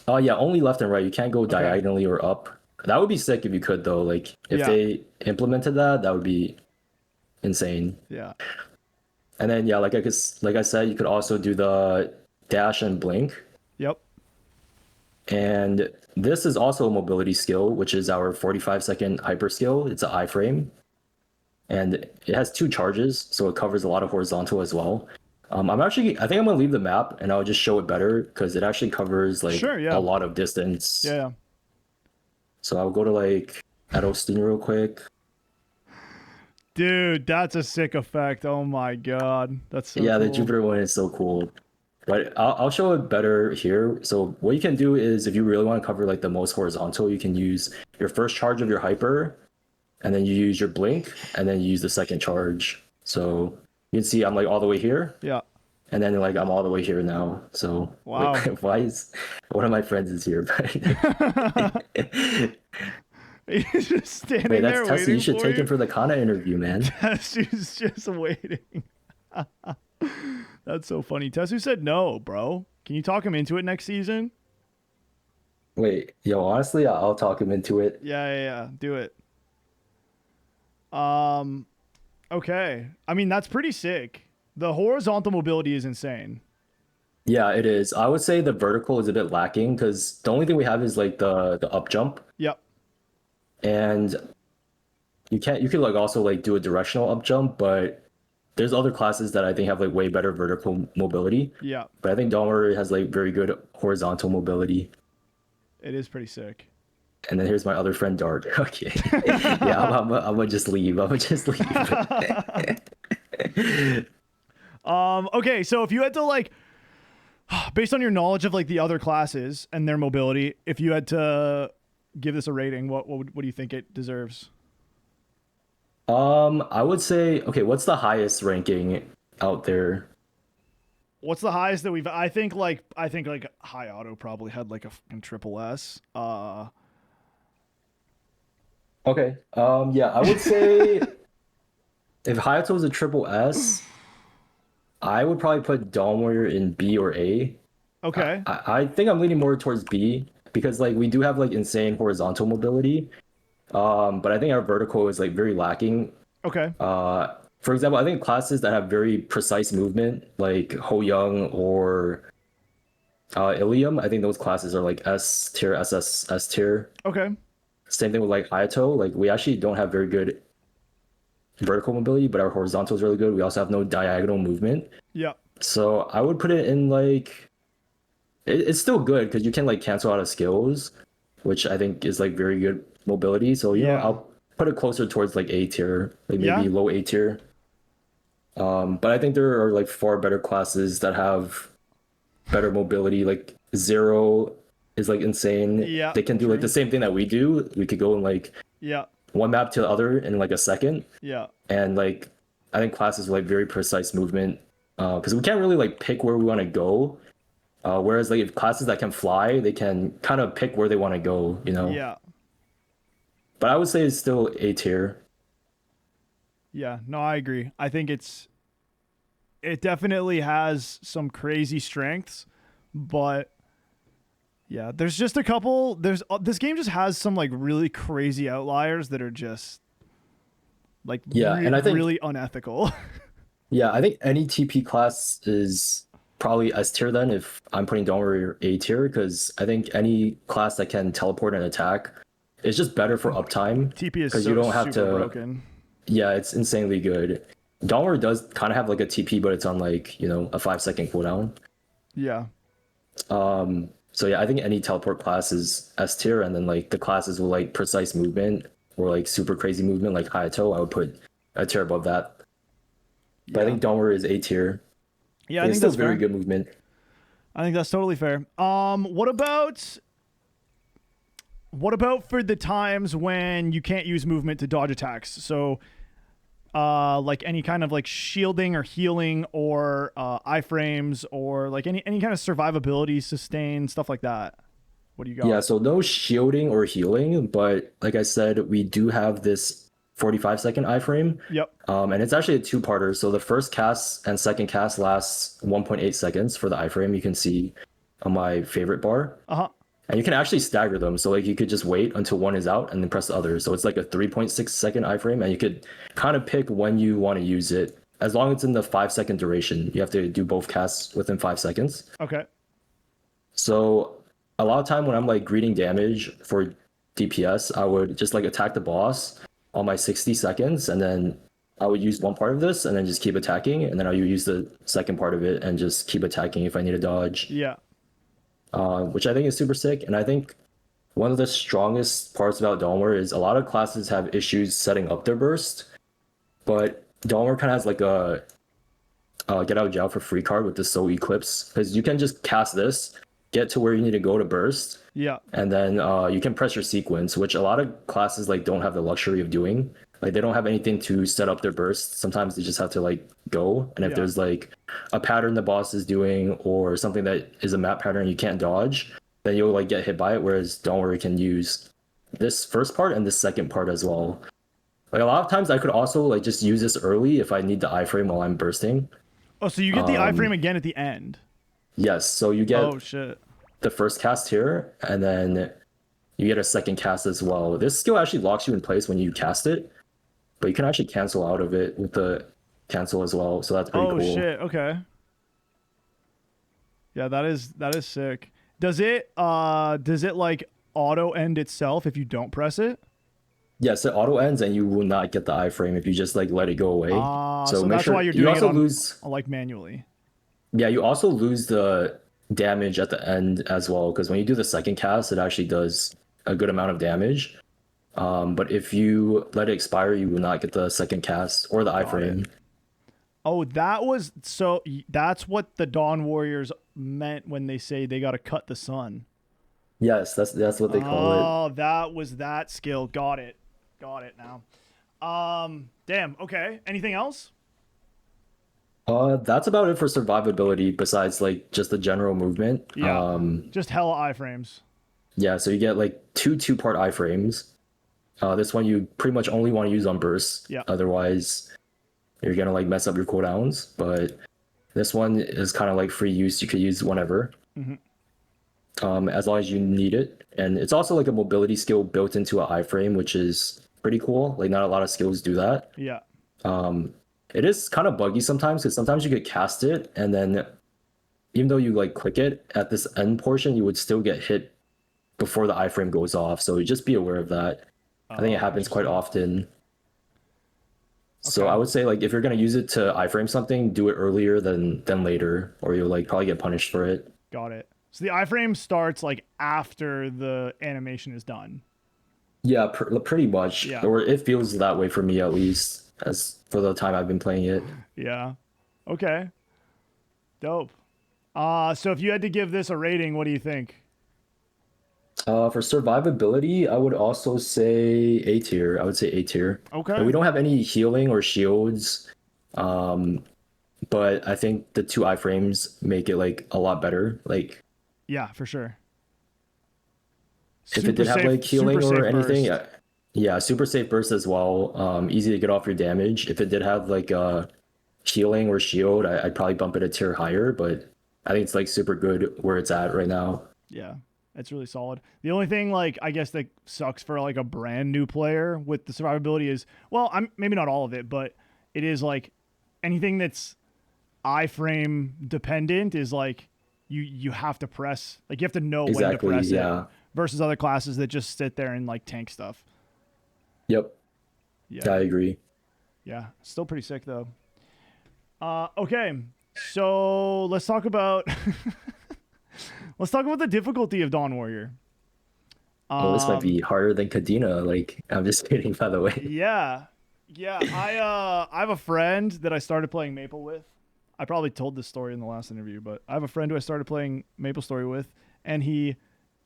Speaker 2: Oh yeah, only left and right. You can't go
Speaker 1: Okay.
Speaker 2: diagonally or up. That would be sick if you could though. Like if
Speaker 1: Yeah.
Speaker 2: they implemented that, that would be insane.
Speaker 1: Yeah.
Speaker 2: And then yeah, like I said, you could also do the dash and blink.
Speaker 1: Yep.
Speaker 2: And this is also a mobility skill, which is our 45-second hyper skill. It's an iframe. And it has 2 charges, so it covers a lot of horizontal as well. I think I'm gonna leave the map and I'll just show it better because it actually covers like
Speaker 1: Sure, yeah.
Speaker 2: a lot of distance.
Speaker 1: Yeah.
Speaker 2: So I'll go to like Edelstein real quick.
Speaker 1: Dude, that's a sick effect. Oh my god. That's so
Speaker 2: Yeah, the
Speaker 1: cool.
Speaker 2: Jupiter one is so cool. But I'll show it better here. So what you can do is if you really want to cover like the most horizontal, you can use your first charge of your hyper, and then you use your blink, and then you use the second charge. So you can see I'm like all the way here,
Speaker 1: Yeah.
Speaker 2: and then like I'm all the way here now. So
Speaker 1: Wow.
Speaker 2: wait, why is one of my friends is here?
Speaker 1: He's just standing
Speaker 2: Wait,
Speaker 1: there
Speaker 2: that's Tessie.
Speaker 1: waiting
Speaker 2: You should
Speaker 1: for
Speaker 2: take
Speaker 1: you.
Speaker 2: him for the Kana interview, man.
Speaker 1: Tessu's just waiting. That's so funny. Tessu said no, bro. Can you talk him into it next season?
Speaker 2: Wait, yo, honestly, I'll talk him into it.
Speaker 1: Yeah. Do it. Okay. I mean, that's pretty sick. The horizontal mobility is insane.
Speaker 2: Yeah, it is. I would say the vertical is a bit lacking because the only thing we have is like the up jump.
Speaker 1: Yep.
Speaker 2: And you could like also like do a directional up jump, but there's other classes that I think have like way better vertical mobility.
Speaker 1: Yeah.
Speaker 2: But I think Dahmer has like very good horizontal mobility.
Speaker 1: It is pretty sick.
Speaker 2: And then here's my other friend Dart. Okay. Yeah, I'm gonna just leave. I'm gonna just leave.
Speaker 1: Okay, so if you had to like based on your knowledge of like the other classes and their mobility, if you had to give this a rating, what do you think it deserves?
Speaker 2: I would say, okay, what's the highest ranking out there?
Speaker 1: What's the highest that we've I think like High Auto probably had like a fucking triple S.
Speaker 2: Okay. Yeah, I would say If Hayato is a triple S, I would probably put Dawn Warrior in B or A.
Speaker 1: Okay.
Speaker 2: I think I'm leaning more towards B because like we do have like insane horizontal mobility. But I think our vertical is like very lacking.
Speaker 1: Okay.
Speaker 2: For example, I think classes that have very precise movement, like Ho Young or Ilium, I think those classes are like S tier, S tier.
Speaker 1: Okay.
Speaker 2: Same thing with like Hayato. Like we actually don't have very good vertical mobility, but our horizontal is really good. We also have no diagonal movement.
Speaker 1: Yeah.
Speaker 2: So I would put it in like it's still good because you can like cancel out of skills, which I think is like very good mobility. So
Speaker 1: Yeah.
Speaker 2: I'll put it closer towards like A tier, like
Speaker 1: Yeah.
Speaker 2: maybe low A tier. But I think there are like far better classes that have better mobility. Like Zero is like insane.
Speaker 1: Yeah.
Speaker 2: They can do like
Speaker 1: True.
Speaker 2: the same thing that we do. We could go in like
Speaker 1: Yeah.
Speaker 2: one map to the other in like a second.
Speaker 1: Yeah.
Speaker 2: And like I think classes with like very precise movement because we can't really like pick where we want to go. Whereas like if classes that can fly, they can kind of pick where they want to go, you know.
Speaker 1: Yeah.
Speaker 2: But I would say it's still A tier.
Speaker 1: Yeah. No, I agree. I think it definitely has some crazy strengths, but yeah, there's just a couple. There's this game just has some like really crazy outliers that are just like
Speaker 2: Yeah, and I think
Speaker 1: really unethical.
Speaker 2: yeah, I think any TP class is probably S tier then if I'm putting Dawn Warrior A tier because I think any class that can teleport and attack is just better for uptime
Speaker 1: TP is
Speaker 2: because
Speaker 1: so
Speaker 2: you don't have
Speaker 1: super
Speaker 2: to.
Speaker 1: broken.
Speaker 2: Yeah, it's insanely good. Dawn Warrior does kind of have like a TP, but it's on like a 5 second cooldown.
Speaker 1: Yeah.
Speaker 2: So yeah, I think any teleport class is S tier, and then like the classes with like precise movement or like super crazy movement like Hayato, I would put a tier above that. But I
Speaker 1: Yeah.
Speaker 2: think Dawn Warrior is A tier.
Speaker 1: Yeah, I
Speaker 2: It's
Speaker 1: think
Speaker 2: still
Speaker 1: that's
Speaker 2: very
Speaker 1: fair.
Speaker 2: good movement.
Speaker 1: I think that's totally fair. What about for the times when you can't use movement to dodge attacks? So like any kind of like shielding or healing or iframes or like any kind of survivability, sustain, stuff like that. What do you
Speaker 2: Yeah,
Speaker 1: got?
Speaker 2: so no shielding or healing, but like I said, we do have this 45-second iframe.
Speaker 1: Yep.
Speaker 2: And it's actually a two-parter. So the first cast and second cast lasts 1.8 seconds for the iframe. You can see on my favorite bar.
Speaker 1: Uh-huh.
Speaker 2: And you can actually stagger them. So like you could just wait until one is out and then press the other. So it's like a 3.6 second iframe, and you could kind of pick when you want to use it. As long as it's in the 5 second duration, you have to do both casts within 5 seconds.
Speaker 1: Okay.
Speaker 2: So a lot of time when I'm like greeting damage for DPS, I would just like attack the boss on my 60 seconds, and then I would use one part of this and then just keep attacking, and then I would use the second part of it and just keep attacking if I need a dodge.
Speaker 1: Yeah.
Speaker 2: Which I think is super sick. And I think one of the strongest parts about Dawn Warrior is a lot of classes have issues setting up their burst, but Dawn Warrior kind of has like a get out of jail for free card with the Soul Eclipse because you can just cast this, get to where you need to go to burst,
Speaker 1: Yeah.
Speaker 2: and then you can press your sequence, which a lot of classes like don't have the luxury of doing. Like they don't have anything to set up their burst. Sometimes they just have to like go. And if
Speaker 1: Yeah.
Speaker 2: there's like a pattern the boss is doing or something that is a map pattern you can't dodge, then you'll like get hit by it. Whereas Dawn Warrior can use this first part and this second part as well. Like a lot of times I could also like just use this early if I need the iframe while I'm bursting.
Speaker 1: Oh, so you get the iframe again at the end.
Speaker 2: Yes, so you get
Speaker 1: Oh shit.
Speaker 2: the first cast here, and then you get a second cast as well. This skill actually locks you in place when you cast it, but you can actually cancel out of it with the cancel as well. So that's pretty
Speaker 1: Oh
Speaker 2: cool.
Speaker 1: shit. Okay. Yeah, that is sick. Does it like auto end itself if you don't press it?
Speaker 2: Yes, it auto ends, and you will not get the iframe if you just like let it go away.
Speaker 1: So
Speaker 2: make
Speaker 1: that's
Speaker 2: sure
Speaker 1: why you're
Speaker 2: you
Speaker 1: doing it
Speaker 2: also
Speaker 1: on
Speaker 2: lose.
Speaker 1: like manually.
Speaker 2: Yeah, you also lose the damage at the end as well because when you do the second cast, it actually does a good amount of damage. But if you let it expire, you will not get the second cast or the iframe.
Speaker 1: Oh, that's what the Dawn Warriors meant when they say they got to cut the sun.
Speaker 2: Yes, that's what they call it.
Speaker 1: Oh, that was that skill. Got it now. Damn. Okay. Anything else?
Speaker 2: That's about it for survivability besides like just the general movement.
Speaker 1: Yeah. Just hella iframes.
Speaker 2: Yeah, so you get like two-part iframes. This one you pretty much only want to use on bursts.
Speaker 1: Yeah.
Speaker 2: Otherwise, you're gonna like mess up your cooldowns. But this one is kind of like free use. You could use whenever, as long as you need it. And it's also like a mobility skill built into an iframe, which is pretty cool. Like not a lot of skills do that.
Speaker 1: Yeah.
Speaker 2: It is kind of buggy sometimes because sometimes you could cast it and then even though you like click it at this end portion, you would still get hit before the iframe goes off. So just be aware of that. I think it happens quite often. So
Speaker 1: Okay.
Speaker 2: I would say like if you're gonna use it to iframe something, do it earlier than later, or you'll like probably get punished for it.
Speaker 1: Got it. So the iframe starts like after the animation is done.
Speaker 2: Yeah, pretty much.
Speaker 1: Yeah.
Speaker 2: Or it feels that way for me at least, as for the time I've been playing it.
Speaker 1: Yeah. Okay. Dope. So if you had to give this a rating, what do you think?
Speaker 2: For survivability, I would also say A tier. I would say A tier.
Speaker 1: Okay.
Speaker 2: And we don't have any healing or shields, but I think the two iframes make it like a lot better. Like
Speaker 1: Yeah, for sure.
Speaker 2: if it did have like healing
Speaker 1: super
Speaker 2: or
Speaker 1: safe
Speaker 2: anything,
Speaker 1: burst.
Speaker 2: yeah, super safe burst as well. Easy to get off your damage. If it did have like healing or shield, I'd probably bump it a tier higher, but I think it's like super good where it's at right now.
Speaker 1: Yeah, it's really solid. The only thing, like, I guess that sucks for like a brand new player with the survivability is, well, I'm maybe not all of it, but it is like anything that's iframe dependent is like you have to press, like you have to know when to
Speaker 2: Exactly,
Speaker 1: press it
Speaker 2: yeah.
Speaker 1: versus other classes that just sit there and like tank stuff.
Speaker 2: Yep,
Speaker 1: Yeah,
Speaker 2: I agree.
Speaker 1: yeah, still pretty sick though. Okay, so let's talk about let's talk about the difficulty of Dawn Warrior.
Speaker 2: Oh, this might
Speaker 1: Um,
Speaker 2: be harder than Kadena. Like, I'm just kidding, by the way.
Speaker 1: yeah, yeah. I have a friend that I started playing Maple with. I probably told this story in the last interview, but I have a friend who I started playing Maple Story with, and he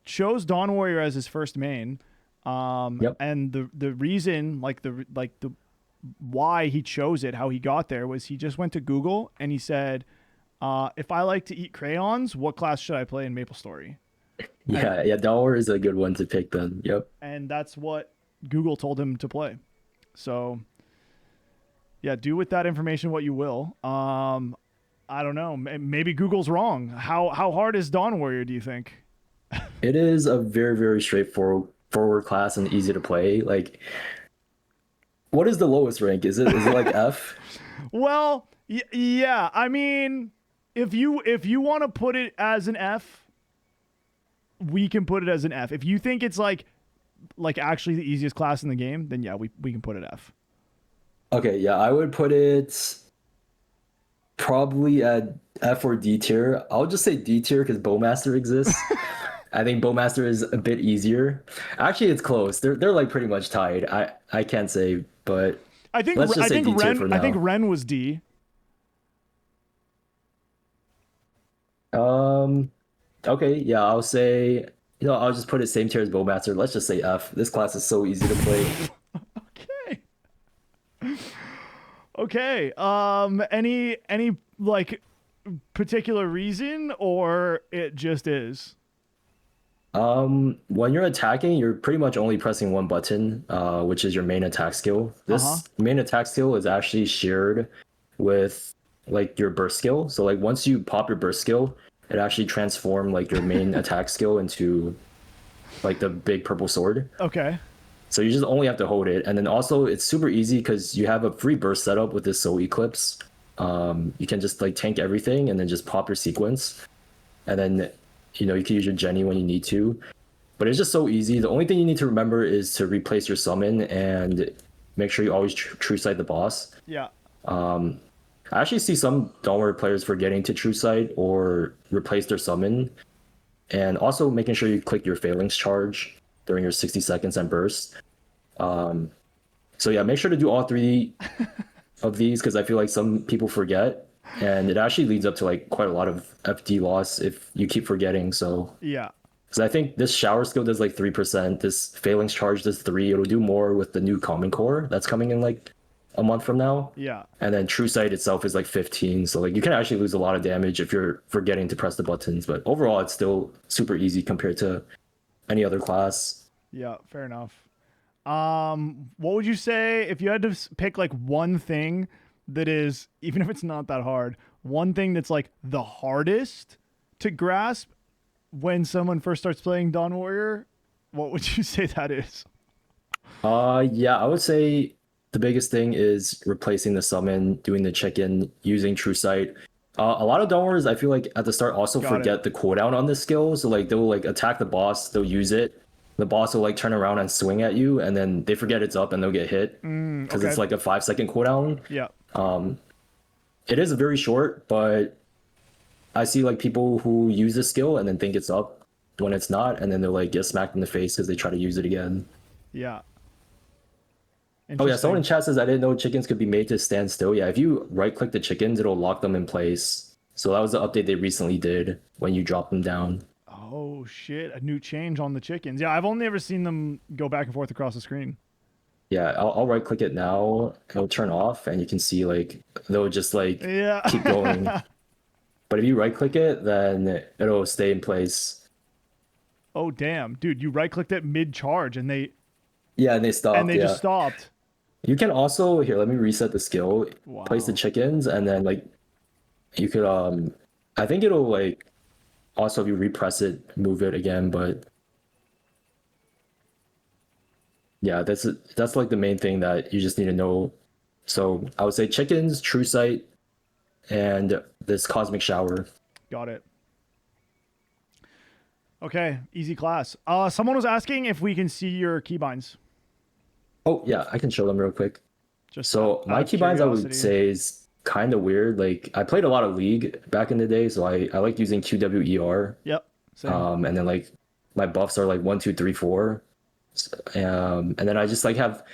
Speaker 1: chose Dawn Warrior as his first main.
Speaker 2: Yep.
Speaker 1: And the reason, like the why he chose it, how he got there, was he just went to Google and he said, if I like to eat crayons, what class should I play in Maple Story?
Speaker 2: Yeah, Dollar is a good one to pick then. Yep.
Speaker 1: And that's what Google told him to play. So yeah, do with that information what you will. I don't know. Maybe Google's wrong. How hard is Dawn Warrior, do you think?
Speaker 2: It is a very, very straightforward forward class and easy to play. Like, what is the lowest rank? Is it like F?
Speaker 1: Well, yeah. I mean, if you want to put it as an F, we can put it as an F. If you think it's like actually the easiest class in the game, then yeah, we can put it F.
Speaker 2: Okay, yeah, I would put it probably at F or D tier. I'll just say D tier because Bowmaster exists. I think Bowmaster is a bit easier. Actually, it's close. They're like pretty much tied. I can't say, but let's just say D tier for now.
Speaker 1: I think Ren was D.
Speaker 2: Um, okay, yeah, I'll say, I'll just put it same tier as Bowmaster. Let's just say F. This class is so easy to play.
Speaker 1: Okay. Okay. Any like particular reason, or it just is?
Speaker 2: When you're attacking, you're pretty much only pressing one button, which is your main attack skill.
Speaker 1: Uh-huh.
Speaker 2: This main attack skill is actually shared with like your burst skill. So like once you pop your burst skill, it actually transforms like your main attack skill into like the big purple sword.
Speaker 1: Okay.
Speaker 2: So you just only have to hold it. And then also it's super easy because you have a free burst setup with this Soul Eclipse. You can just like tank everything and then just pop your sequence. And then, you can use your Jenny when you need to. But it's just so easy. The only thing you need to remember is to replace your summon and make sure you always true sight the boss.
Speaker 1: Yeah.
Speaker 2: I actually see some Dawnward players forgetting to true sight or replace their summon. And also making sure you click your Phalanx charge during your 60 seconds and burst. So yeah, make sure to do all three of these because I feel like some people forget. And it actually leads up to like quite a lot of FD loss if you keep forgetting. So
Speaker 1: Yeah.
Speaker 2: because I think this shower skill does like 3%, this Phalanx charge does 3. It'll do more with the new Common Core that's coming in like a month from now.
Speaker 1: Yeah.
Speaker 2: And then True Sight itself is like 15. So like you can actually lose a lot of damage if you're forgetting to press the buttons. But overall, it's still super easy compared to any other class.
Speaker 1: Yeah. Fair enough. What would you say if you had to pick like one thing that is, even if it's not that hard, one thing that's like the hardest to grasp when someone first starts playing Dawn Warrior, what would you say that is?
Speaker 2: Yeah, I would say the biggest thing is replacing the summon, doing the chicken, using True Sight. A lot of Dawnwarriors, I feel like at the start also
Speaker 1: Got it.
Speaker 2: forget the cooldown on this skill. So like they'll like attack the boss, they'll use it. The boss will like turn around and swing at you, and then they forget it's up and they'll get hit because
Speaker 1: Okay.
Speaker 2: it's like a 5 second cooldown.
Speaker 1: Yeah.
Speaker 2: It is very short, but I see like people who use this skill and then think it's up when it's not, and then they'll like get smacked in the face because they try to use it again.
Speaker 1: Yeah.
Speaker 2: Oh yeah, someone in
Speaker 1: Interesting.
Speaker 2: chat says I didn't know chickens could be made to stand still. Yeah, if you right click the chickens, it'll lock them in place. So that was the update they recently did when you drop them down.
Speaker 1: Oh shit! A new change on the chickens. Yeah, I've only ever seen them go back and forth across the screen.
Speaker 2: Yeah, I'll right click it now. It'll turn off, and you can see like they'll just like
Speaker 1: Yeah.
Speaker 2: keep going. But if you right click it, then it'll stay in place.
Speaker 1: Oh damn, dude! You right clicked it mid charge and they
Speaker 2: Yeah, and they stopped. Yeah,
Speaker 1: just stopped.
Speaker 2: you can also here. Let me reset the skill. Place the
Speaker 1: Wow.
Speaker 2: chickens, and then like you could I think it'll like also if you repress it, move it again. But yeah, that's like the main thing that you just need to know. So I would say chickens, True Sight, and this Cosmic Shower.
Speaker 1: Got it. Okay, easy class. Someone was asking if we can see your keybinds.
Speaker 2: Oh yeah, I can show them real quick.
Speaker 1: Just
Speaker 2: So
Speaker 1: out
Speaker 2: my
Speaker 1: of
Speaker 2: keybinds I would
Speaker 1: curiosity.
Speaker 2: say is kind of weird. Like I played a lot of League back in the day, so I like using QWER.
Speaker 1: Yep. Same.
Speaker 2: And then like my buffs are like 1, 2, 3, 4. And then I just like have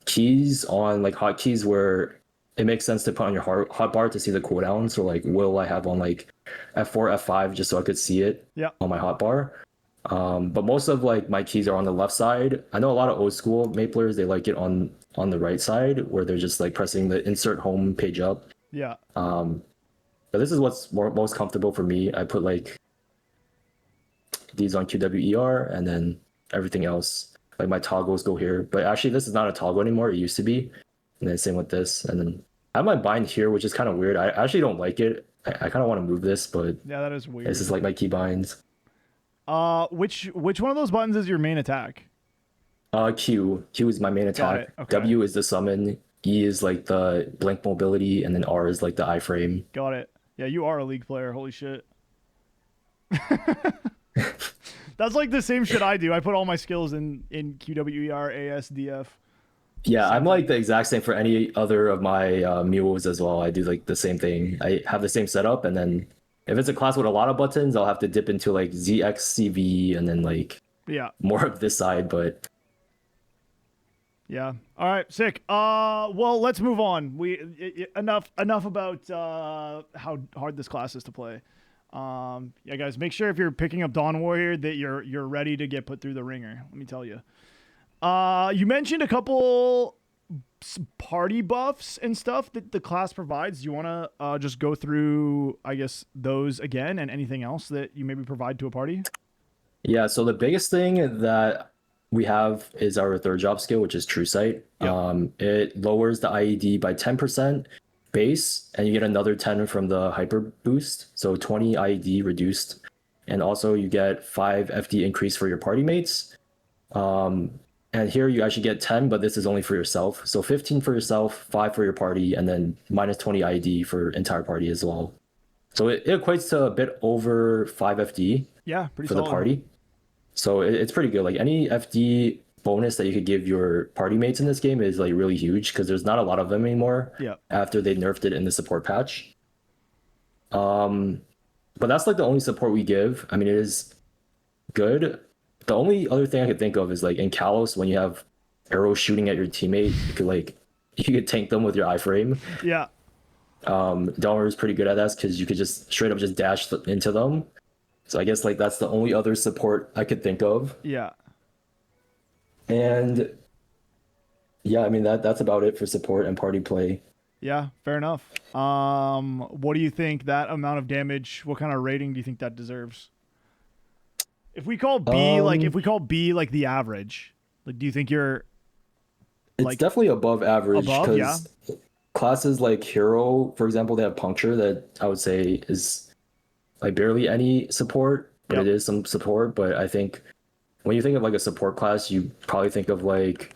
Speaker 2: keys on like hotkeys where it makes sense to put on your hotbar to see the cooldown. So like will I have on like F4, F5 just so I could see it
Speaker 1: Yeah.
Speaker 2: on my hotbar. But most of like my keys are on the left side. I know a lot of old school Maplers, they like it on the right side where they're just like pressing the insert home page up.
Speaker 1: Yeah.
Speaker 2: But this is what's most comfortable for me. I put like these on QWER and then everything else. Like my toggles go here. But actually this is not a toggle anymore. It used to be. And then same with this. And then I have my bind here, which is kind of weird. I actually don't like it. I kind of want to move this, but
Speaker 1: Yeah, that is weird.
Speaker 2: this is like my key binds.
Speaker 1: Which one of those buttons is your main attack?
Speaker 2: Q is my main attack.
Speaker 1: it, okay.
Speaker 2: W is the summon. E is like the blink mobility, and then R is like the iframe.
Speaker 1: Got it. Yeah, you are a League player. Holy shit. That's like the same shit I do. I put all my skills in QWER, ASDF.
Speaker 2: Yeah, I'm like the exact same for any other of my mules as well. I do like the same thing. I have the same setup, and then if it's a class with a lot of buttons, I'll have to dip into like ZXCV and then like
Speaker 1: Yeah.
Speaker 2: more of this side. But
Speaker 1: Yeah. All right. Sick. Well, let's move on. Enough about how hard this class is to play. Yeah, guys, make sure if you're picking up Dawn Warrior that you're ready to get put through the ringer. Let me tell you. You mentioned a couple party buffs and stuff that the class provides. Do you want to just go through, I guess, those again and anything else that you maybe provide to a party?
Speaker 2: yeah, so the biggest thing that we have is our third job skill, which is True Sight.
Speaker 1: Yep.
Speaker 2: It lowers the IED by 10% base, and you get another 10 from the hyper boost. So 20 IED reduced. And also you get 5 FD increase for your party mates. And here you actually get 10, but this is only for yourself. So 15 for yourself, 5 for your party, and then minus 20 IED for entire party as well. So it equates to a bit over 5 FD
Speaker 1: Yeah, pretty
Speaker 2: for
Speaker 1: solid.
Speaker 2: the party. So it's pretty good. Like any FD bonus that you could give your party mates in this game is like really huge because there's not a lot of them anymore.
Speaker 1: Yeah.
Speaker 2: After they nerfed it in the support patch. But that's like the only support we give. I mean, it is good. The only other thing I could think of is like in Kalos when you have arrows shooting at your teammate, you could tank them with your iframe.
Speaker 1: Yeah.
Speaker 2: Delmer is pretty good at that because you could just straight up just dash into them. So I guess like that's the only other support I could think of.
Speaker 1: Yeah.
Speaker 2: And yeah, I mean that's about it for support and party play.
Speaker 1: Yeah, fair enough. What do you think that amount of damage, what kind of rating do you think that deserves? If we call B like the average, like do you think you're
Speaker 2: It's
Speaker 1: like
Speaker 2: definitely above average
Speaker 1: above? Yeah.
Speaker 2: because classes like Hero, for example, they have Puncture that I would say is like barely any support, but
Speaker 1: Yep.
Speaker 2: it is some support. But I think when you think of like a support class, you probably think of like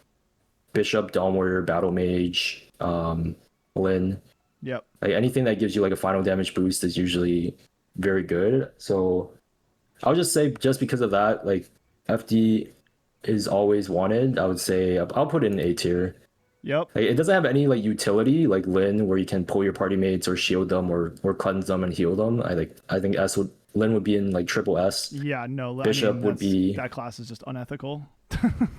Speaker 2: Bishop, Dawn Warrior, Battle Mage, Lyn.
Speaker 1: Yep.
Speaker 2: Like anything that gives you like a final damage boost is usually very good. So I'll just say just because of that, like FD is always wanted. I would say I'll put it in A tier.
Speaker 1: Yep.
Speaker 2: Like, it doesn't have any like utility like Lyn where you can pull your party mates or shield them or cleanse them and heal them. I think S would Lyn would be in like triple S.
Speaker 1: Yeah, no,
Speaker 2: Bishop would be
Speaker 1: that class is just unethical.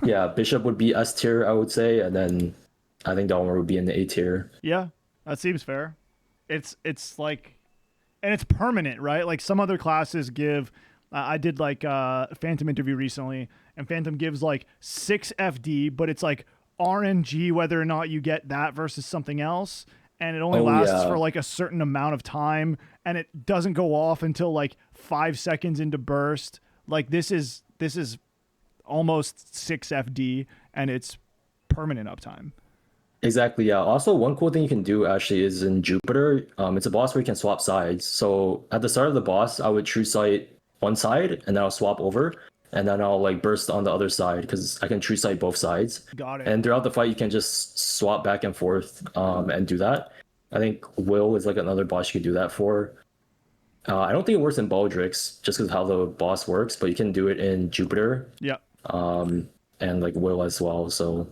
Speaker 2: yeah, Bishop would be S tier, I would say, and then I think Dalmor would be in the A tier.
Speaker 1: Yeah, that seems fair. It's like, and it's permanent, right? Like some other classes give. I did like Phantom interview recently, and Phantom gives like 6 FD, but it's like RNG whether or not you get that versus something else, and it only lasts for like a certain amount of time, and it doesn't go off until like 5 seconds into burst. Like this is almost 6 FD, and it's permanent uptime.
Speaker 2: Exactly, yeah. Also, one cool thing you can do actually is in Jupiter. It's a boss where you can swap sides. So at the start of the boss, I would true sight one side, and then I'll swap over, and then I'll like burst on the other side because I can true sight both sides.
Speaker 1: Got it.
Speaker 2: And throughout the fight, you can just swap back and forth and do that. I think Will is like another boss you could do that for. I don't think it works in Baldrix just because how the boss works, but you can do it in Jupiter.
Speaker 1: Yeah.
Speaker 2: And like Will as well. So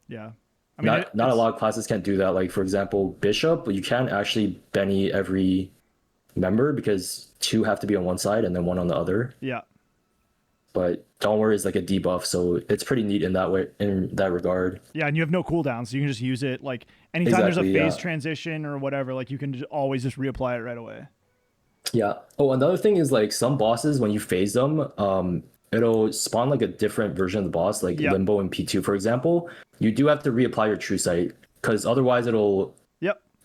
Speaker 1: yeah. I mean,
Speaker 2: not a lot of classes can do that. Like for example, Bishop, you can't actually Benny every member because 2 have to be on one side and then 1 on the other.
Speaker 1: Yeah.
Speaker 2: But Dawn Warrior is like a debuff, so it's pretty neat in that way, in that regard.
Speaker 1: Yeah, and you have no cooldown, so you can just use it like anytime there's a phase transition or whatever. Like you can always just reapply it right away.
Speaker 2: Yeah. Oh, another thing is like some bosses when you phase them, it'll spawn like a different version of the boss, like Limbo and P2, for example. You do have to reapply your true sight because otherwise it'll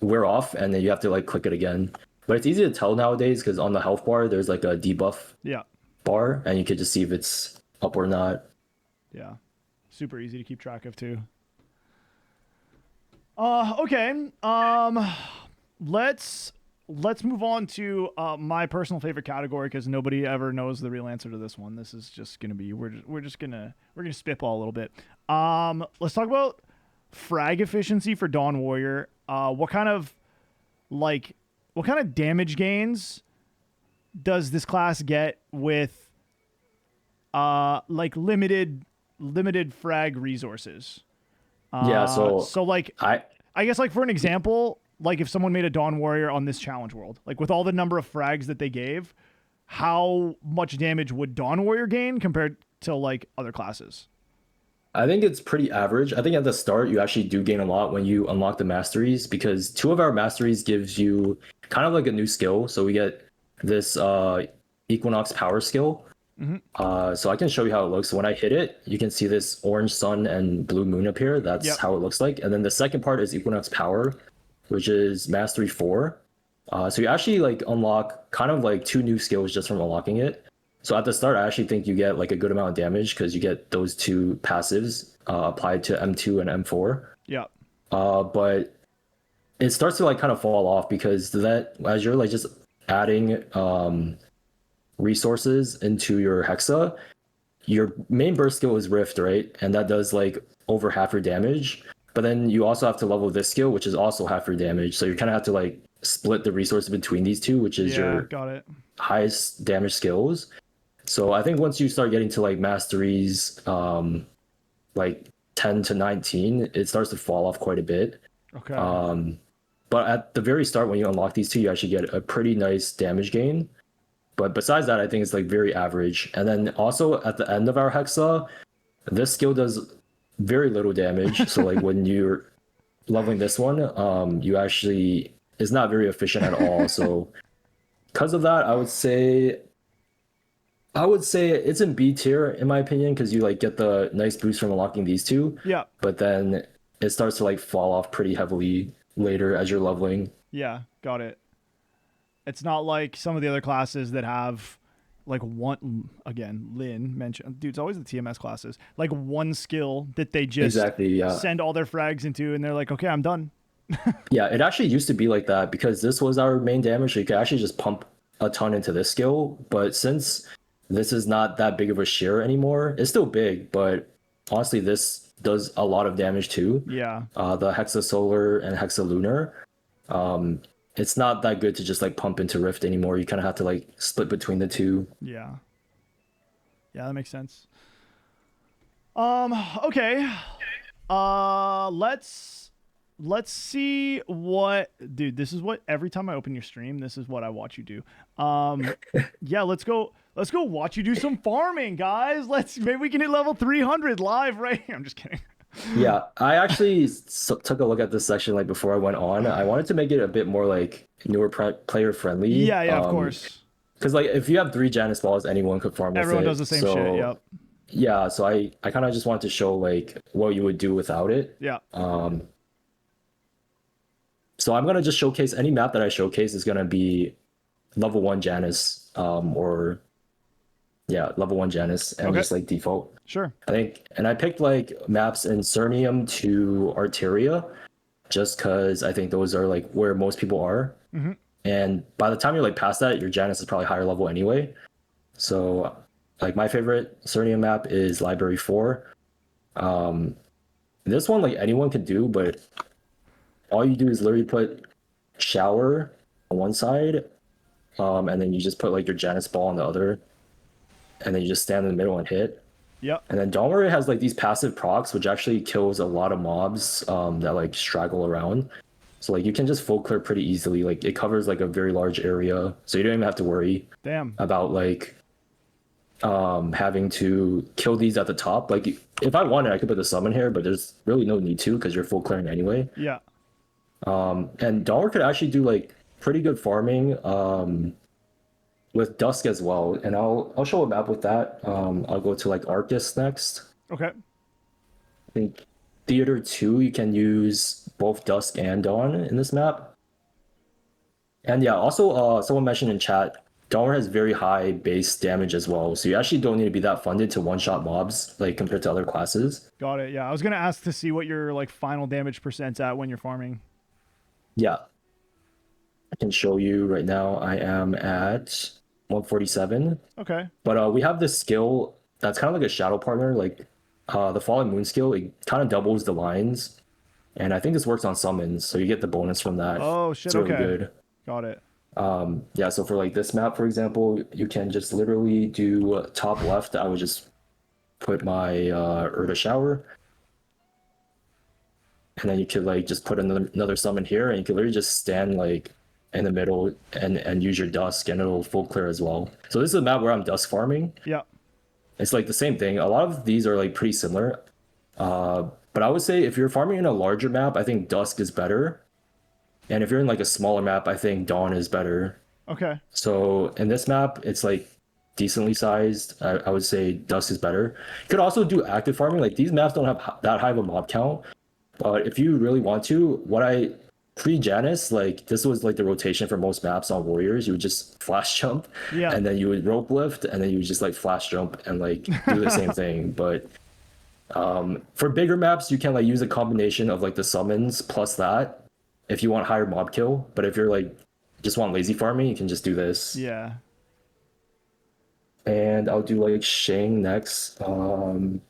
Speaker 2: wear off and then you have to like click it again. But it's easy to tell nowadays because on the health bar there's like a debuff bar and you can just see if it's up or not.
Speaker 1: Yeah. Super easy to keep track of too. Okay. Let's move on to my personal favorite category because nobody ever knows the real answer to this one. This is just gonna be we're gonna spitball a little bit. Let's talk about frag efficiency for Dawn Warrior. What kind of damage gains does this class get with like limited frag resources?
Speaker 2: So
Speaker 1: like I guess like for an example, like if someone made a Dawn Warrior on this challenge world, like with all the number of frags that they gave, how much damage would Dawn Warrior gain compared to like other classes?
Speaker 2: I think it's pretty average. I think at the start you actually do gain a lot when you unlock the masteries because 2 of our masteries gives you kind of like a new skill. So we get this Equinox power skill. So I can show you how it looks. So when I hit it, you can see this orange sun and blue moon appear. That's how it looks like. And then the second part is Equinox power, which is mastery 4. So you actually like unlock kind of like 2 new skills just from unlocking it. So at the start, I actually think you get like a good amount of damage because you get those 2 passives applied to M2 and M4.
Speaker 1: Yeah.
Speaker 2: But it starts to like kind of fall off because that as you're like just adding resources into your Hexa, your main burst skill is Rift, right? And that does like over half your damage. But then you also have to level this skill, which is also half your damage. So you kind of have to like split the resources between these 2, which is your highest damage skills. So I think once you start getting to like masteries, like 10 to 19, it starts to fall off quite a bit.
Speaker 1: Okay.
Speaker 2: But at the very start, when you unlock these 2, you actually get a pretty nice damage gain. But besides that, I think it's like very average. And then also at the end of our Hexa, this skill does very little damage. So like when you're leveling this one, you actually is not very efficient at all. So because of that, I would say it's in B tier in my opinion because you like get the nice boost from unlocking these 2.
Speaker 1: Yeah.
Speaker 2: But then it starts to like fall off pretty heavily later as you're leveling.
Speaker 1: Yeah, got it. It's not like some of the other classes that have like one, again, Lyn mentioned, dude, it's always the TMS classes, like one skill that they just send all their frags into and they're like, okay, I'm done.
Speaker 2: Yeah, it actually used to be like that because this was our main damage. So you could actually just pump a ton into this skill. But since this is not that big of a share anymore, it's still big, but honestly, this does a lot of damage too.
Speaker 1: Yeah.
Speaker 2: The Hexasolar and Hexalunar. It's not that good to just like pump into Rift anymore. You kind of have to like split between the two.
Speaker 1: Yeah. Yeah, that makes sense. Okay. Let's see what, dude, this is what every time I open your stream, this is what I watch you do. Yeah, let's go watch you do some farming, guys. Maybe we can hit level 300 live right here. I'm just kidding.
Speaker 2: Yeah, I actually took a look at this section like before I went on. I wanted to make it a bit more like newer player friendly.
Speaker 1: Yeah, yeah, of course.
Speaker 2: Because like if you have 3 Janus balls, anyone could farm with it.
Speaker 1: Everyone does the same shit. Yep.
Speaker 2: Yeah, so I kind of just wanted to show like what you would do without it.
Speaker 1: Yeah.
Speaker 2: So I'm gonna just showcase any map that I showcase is gonna be level 1 Janus, or yeah, level 1 Janus, and just like default.
Speaker 1: Sure.
Speaker 2: I think, and I picked like maps in Cernium to Arteria, just because I think those are like where most people are.
Speaker 1: Mm-hmm.
Speaker 2: And by the time you're like past that, your Janus is probably higher level anyway. So like my favorite Cernium map is Library 4. This one like anyone could do, but all you do is literally put shower on one side, and then you just put like your Janus ball on the other, and then you just stand in the middle and hit.
Speaker 1: Yep.
Speaker 2: And then Dawnwarrior has like these passive procs, which actually kills a lot of mobs that like straggle around. So like you can just full clear pretty easily. Like it covers like a very large area, so you don't even have to worry about like having to kill these at the top. Like if I wanted, I could put the summon here, but there's really no need to because you're full clearing anyway.
Speaker 1: Yeah.
Speaker 2: And Dawnwarrior could actually do like pretty good farming with Dusk as well. And I'll show a map with that. I'll go to like Arcus next.
Speaker 1: Okay.
Speaker 2: I think Theater 2, you can use both Dusk and Dawn in this map. And yeah, also someone mentioned in chat, Dawnwarrior has very high base damage as well. So you actually don't need to be that funded to one-shot mobs like compared to other classes.
Speaker 1: Got it. Yeah, I was gonna ask to see what your like final damage percent's at when you're farming.
Speaker 2: Yeah. I can show you right now. I am at 147.
Speaker 1: Okay.
Speaker 2: But we have this skill that's kind of like a shadow partner, like the Fallen Moon skill. It kind of doubles the lines, and I think this works on summons, so you get the bonus from that.
Speaker 1: Oh shit!
Speaker 2: It's really
Speaker 1: Okay.
Speaker 2: good.
Speaker 1: Got it.
Speaker 2: Yeah. So for like this map, for example, you can just literally do top left. I would just put my Urda Shower, and then you could like just put another summon here, and you could literally just stand like in the middle and use your Dusk, and it'll full clear as well. So this is a map where I'm Dusk farming.
Speaker 1: Yeah.
Speaker 2: It's like the same thing. A lot of these are like pretty similar. But I would say if you're farming in a larger map, I think Dusk is better. And if you're in like a smaller map, I think Dawn is better.
Speaker 1: Okay.
Speaker 2: So in this map, it's like decently sized. I would say Dusk is better. You could also do active farming. Like these maps don't have that high of a mob count. But if you really want to, pre-Janus, like this was like the rotation for most maps on Warriors. You would just flash jump, and then you would rope lift, and then you would just like flash jump and like do the same thing. But for bigger maps, you can like use a combination of like the summons plus that if you want higher mob kill. But if you're like just want lazy farming, you can just do this.
Speaker 1: Yeah.
Speaker 2: And I'll do like Shang next. I'll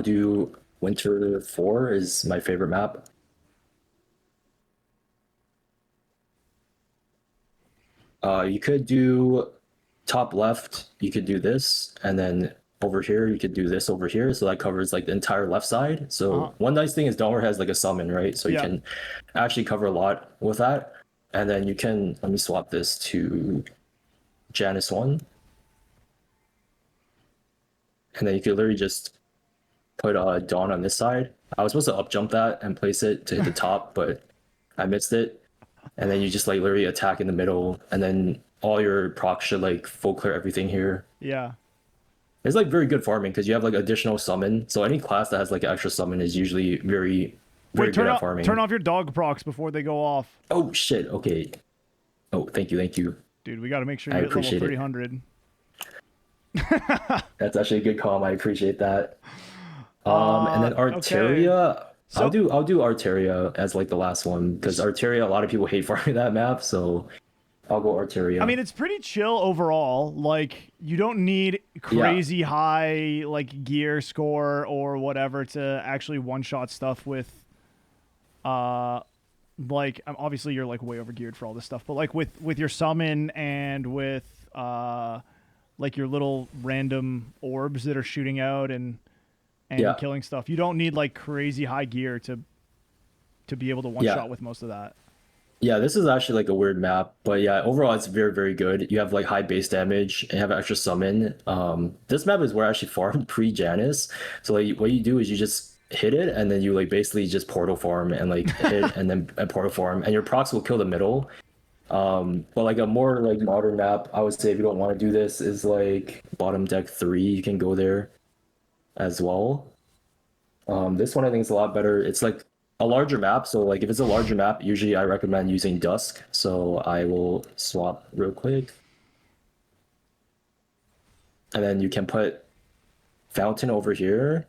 Speaker 2: do Winter 4 is my favorite map. You could do top left, you could do this, and then over here, you could do this over here. So that covers like the entire left side. So one nice thing is Dawnwarrior has like a summon, right? So you can actually cover a lot with that. And then you can, let me swap this to Janus 1. And then you could literally just put Dawn on this side. I was supposed to up jump that and place it to hit the top, but I missed it. And then you just like literally attack in the middle, and then all your procs should like full clear everything here.
Speaker 1: Yeah.
Speaker 2: It's like very good farming because you have like additional summon. So any class that has like an extra summon is usually very good at farming.
Speaker 1: Turn off your dog procs before they go off.
Speaker 2: Oh shit, okay. Oh, thank you.
Speaker 1: Dude, we gotta make sure you hit level 300.
Speaker 2: That's actually a good call. I appreciate that. And then Arteria.
Speaker 1: Okay. So
Speaker 2: I'll do Arteria as like the last one because Arteria, a lot of people hate farming that map, so I'll go
Speaker 1: I
Speaker 2: Arteria.
Speaker 1: mean, it's pretty chill overall. Like, you don't need
Speaker 2: Yeah,
Speaker 1: crazy high like gear score or whatever to actually one shot stuff with. Uh, like obviously you're like way over geared for all this stuff, but like with your summon and with like your little random orbs that are shooting out and
Speaker 2: yeah,
Speaker 1: killing stuff, you don't need like crazy high gear to be able to one
Speaker 2: yeah.
Speaker 1: shot with most of that.
Speaker 2: Yeah, this is actually like a weird map, but yeah, overall it's very, very good. You have like high base damage and you have extra summon. This map is where I actually farmed pre-Janus. So like what you do is you just hit it and then you like basically just portal farm and like hit and then portal farm and your procs will kill the middle. But like a more like modern map, I would say if you don't want to do this is like bottom deck 3, you can go there as well. This one I think is a lot better. It's like a larger map, so like if it's a larger map, usually I recommend using Dusk. So I will swap real quick. And then you can put Fountain over here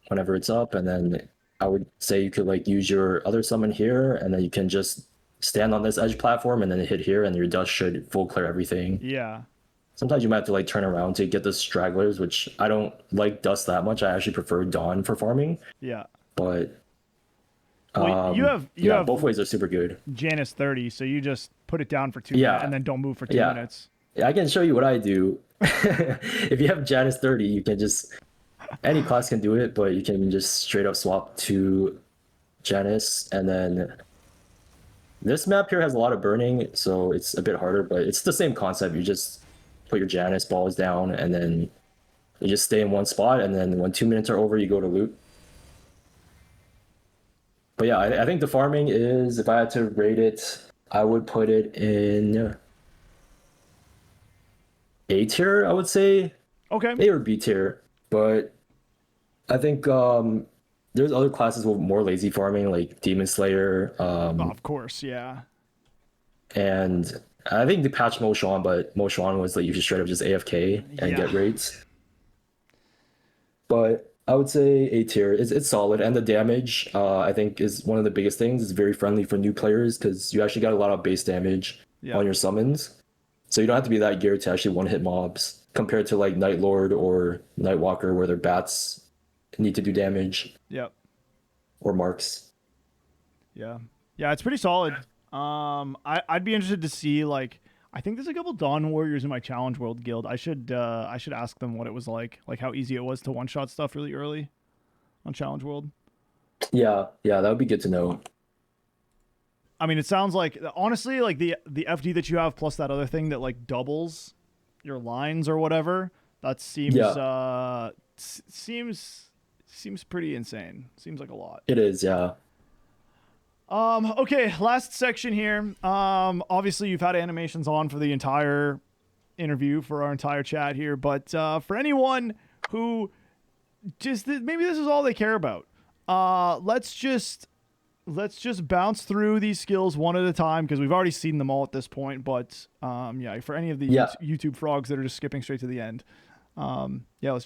Speaker 2: whenever it's up, and then I would say you could like use your other summon here, and then you can just stand on this edge platform and then hit here, and your Dust should full clear everything.
Speaker 1: Yeah.
Speaker 2: Sometimes you might have to like turn around to get the stragglers, which I don't like Dust that much. I actually prefer Dawn for farming,
Speaker 1: Yeah.
Speaker 2: but
Speaker 1: Well, you
Speaker 2: yeah,
Speaker 1: have
Speaker 2: both ways are super good.
Speaker 1: Janus 30, so you just put it down for 2 minutes
Speaker 2: Yeah,
Speaker 1: and then don't move for 2
Speaker 2: yeah,
Speaker 1: minutes.
Speaker 2: yeah. I can show you what I do. If you have Janus 30, you can just any class can do it, but you can just straight up swap to Janus, and then this map here has a lot of burning, so it's a bit harder, but it's the same concept. You just put your Janus balls down, and then you just stay in one spot, and then when 2 minutes are over, you go to loot. But yeah, I think the farming is, if I had to rate it, I would put it in A tier, I would say.
Speaker 1: Okay.
Speaker 2: A or B tier. But I think there's other classes with more lazy farming, like Demon Slayer,
Speaker 1: Oh, of course, yeah.
Speaker 2: and I think they patched Mo Shan, but Mo Shan was like you should straight up just AFK and
Speaker 1: Yeah.
Speaker 2: get rates. But I would say A tier. It's solid, and the damage I think is one of the biggest things. It's very friendly for new players because you actually got a lot of base damage
Speaker 1: Yeah.
Speaker 2: on your summons, so you don't have to be that geared to actually one hit mobs compared to like Night Lord or Nightwalker where their bats need to do damage
Speaker 1: Yep.
Speaker 2: or marks.
Speaker 1: Yeah. Yeah, it's pretty solid. I'd be interested to see like I think there's a couple Dawn Warriors in my Challenge World guild. I should ask them what it was like how easy it was to one shot stuff really early on Challenge World.
Speaker 2: Yeah, yeah, that would be good to know.
Speaker 1: I mean, it sounds like honestly like the FD that you have plus that other thing that like doubles your lines or whatever. That seems
Speaker 2: Yeah,
Speaker 1: seems pretty insane. Seems like a lot.
Speaker 2: it is. Yeah,
Speaker 1: Okay, last section here. Obviously you've had animations on for the entire interview for our entire chat here, but for anyone who just maybe this is all they care about. Let's just bounce through these skills one at a time because we've already seen them all at this point, but yeah, for any of the
Speaker 2: yeah,
Speaker 1: YouTube frogs that are just skipping straight to the end. Yeah, let's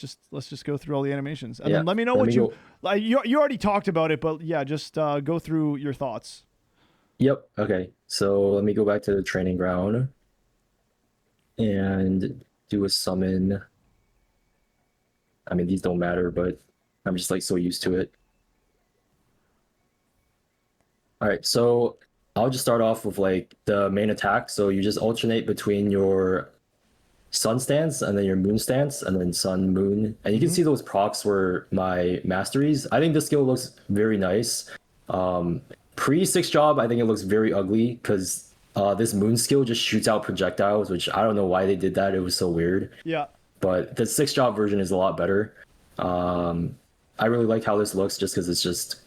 Speaker 1: just go through all the animations and
Speaker 2: yeah.
Speaker 1: then let me know
Speaker 2: Let
Speaker 1: what
Speaker 2: me
Speaker 1: you
Speaker 2: go.
Speaker 1: like. You already talked about it, but yeah, just go through your thoughts.
Speaker 2: Yep. Okay. So let me go back to the training ground and do a summon. I mean, these don't matter, but I'm just like so used to it. All right. So I'll just start off with like the main attack. So you just alternate between your sun stance and then your moon stance and then sun moon, and you can see those procs were my masteries. I think this skill looks very nice. Pre six job I think it looks very ugly because this moon skill just shoots out projectiles, which I don't know why they did that. It was so weird,
Speaker 1: Yeah,
Speaker 2: but the six job version is a lot better. I really like how this looks just because it's just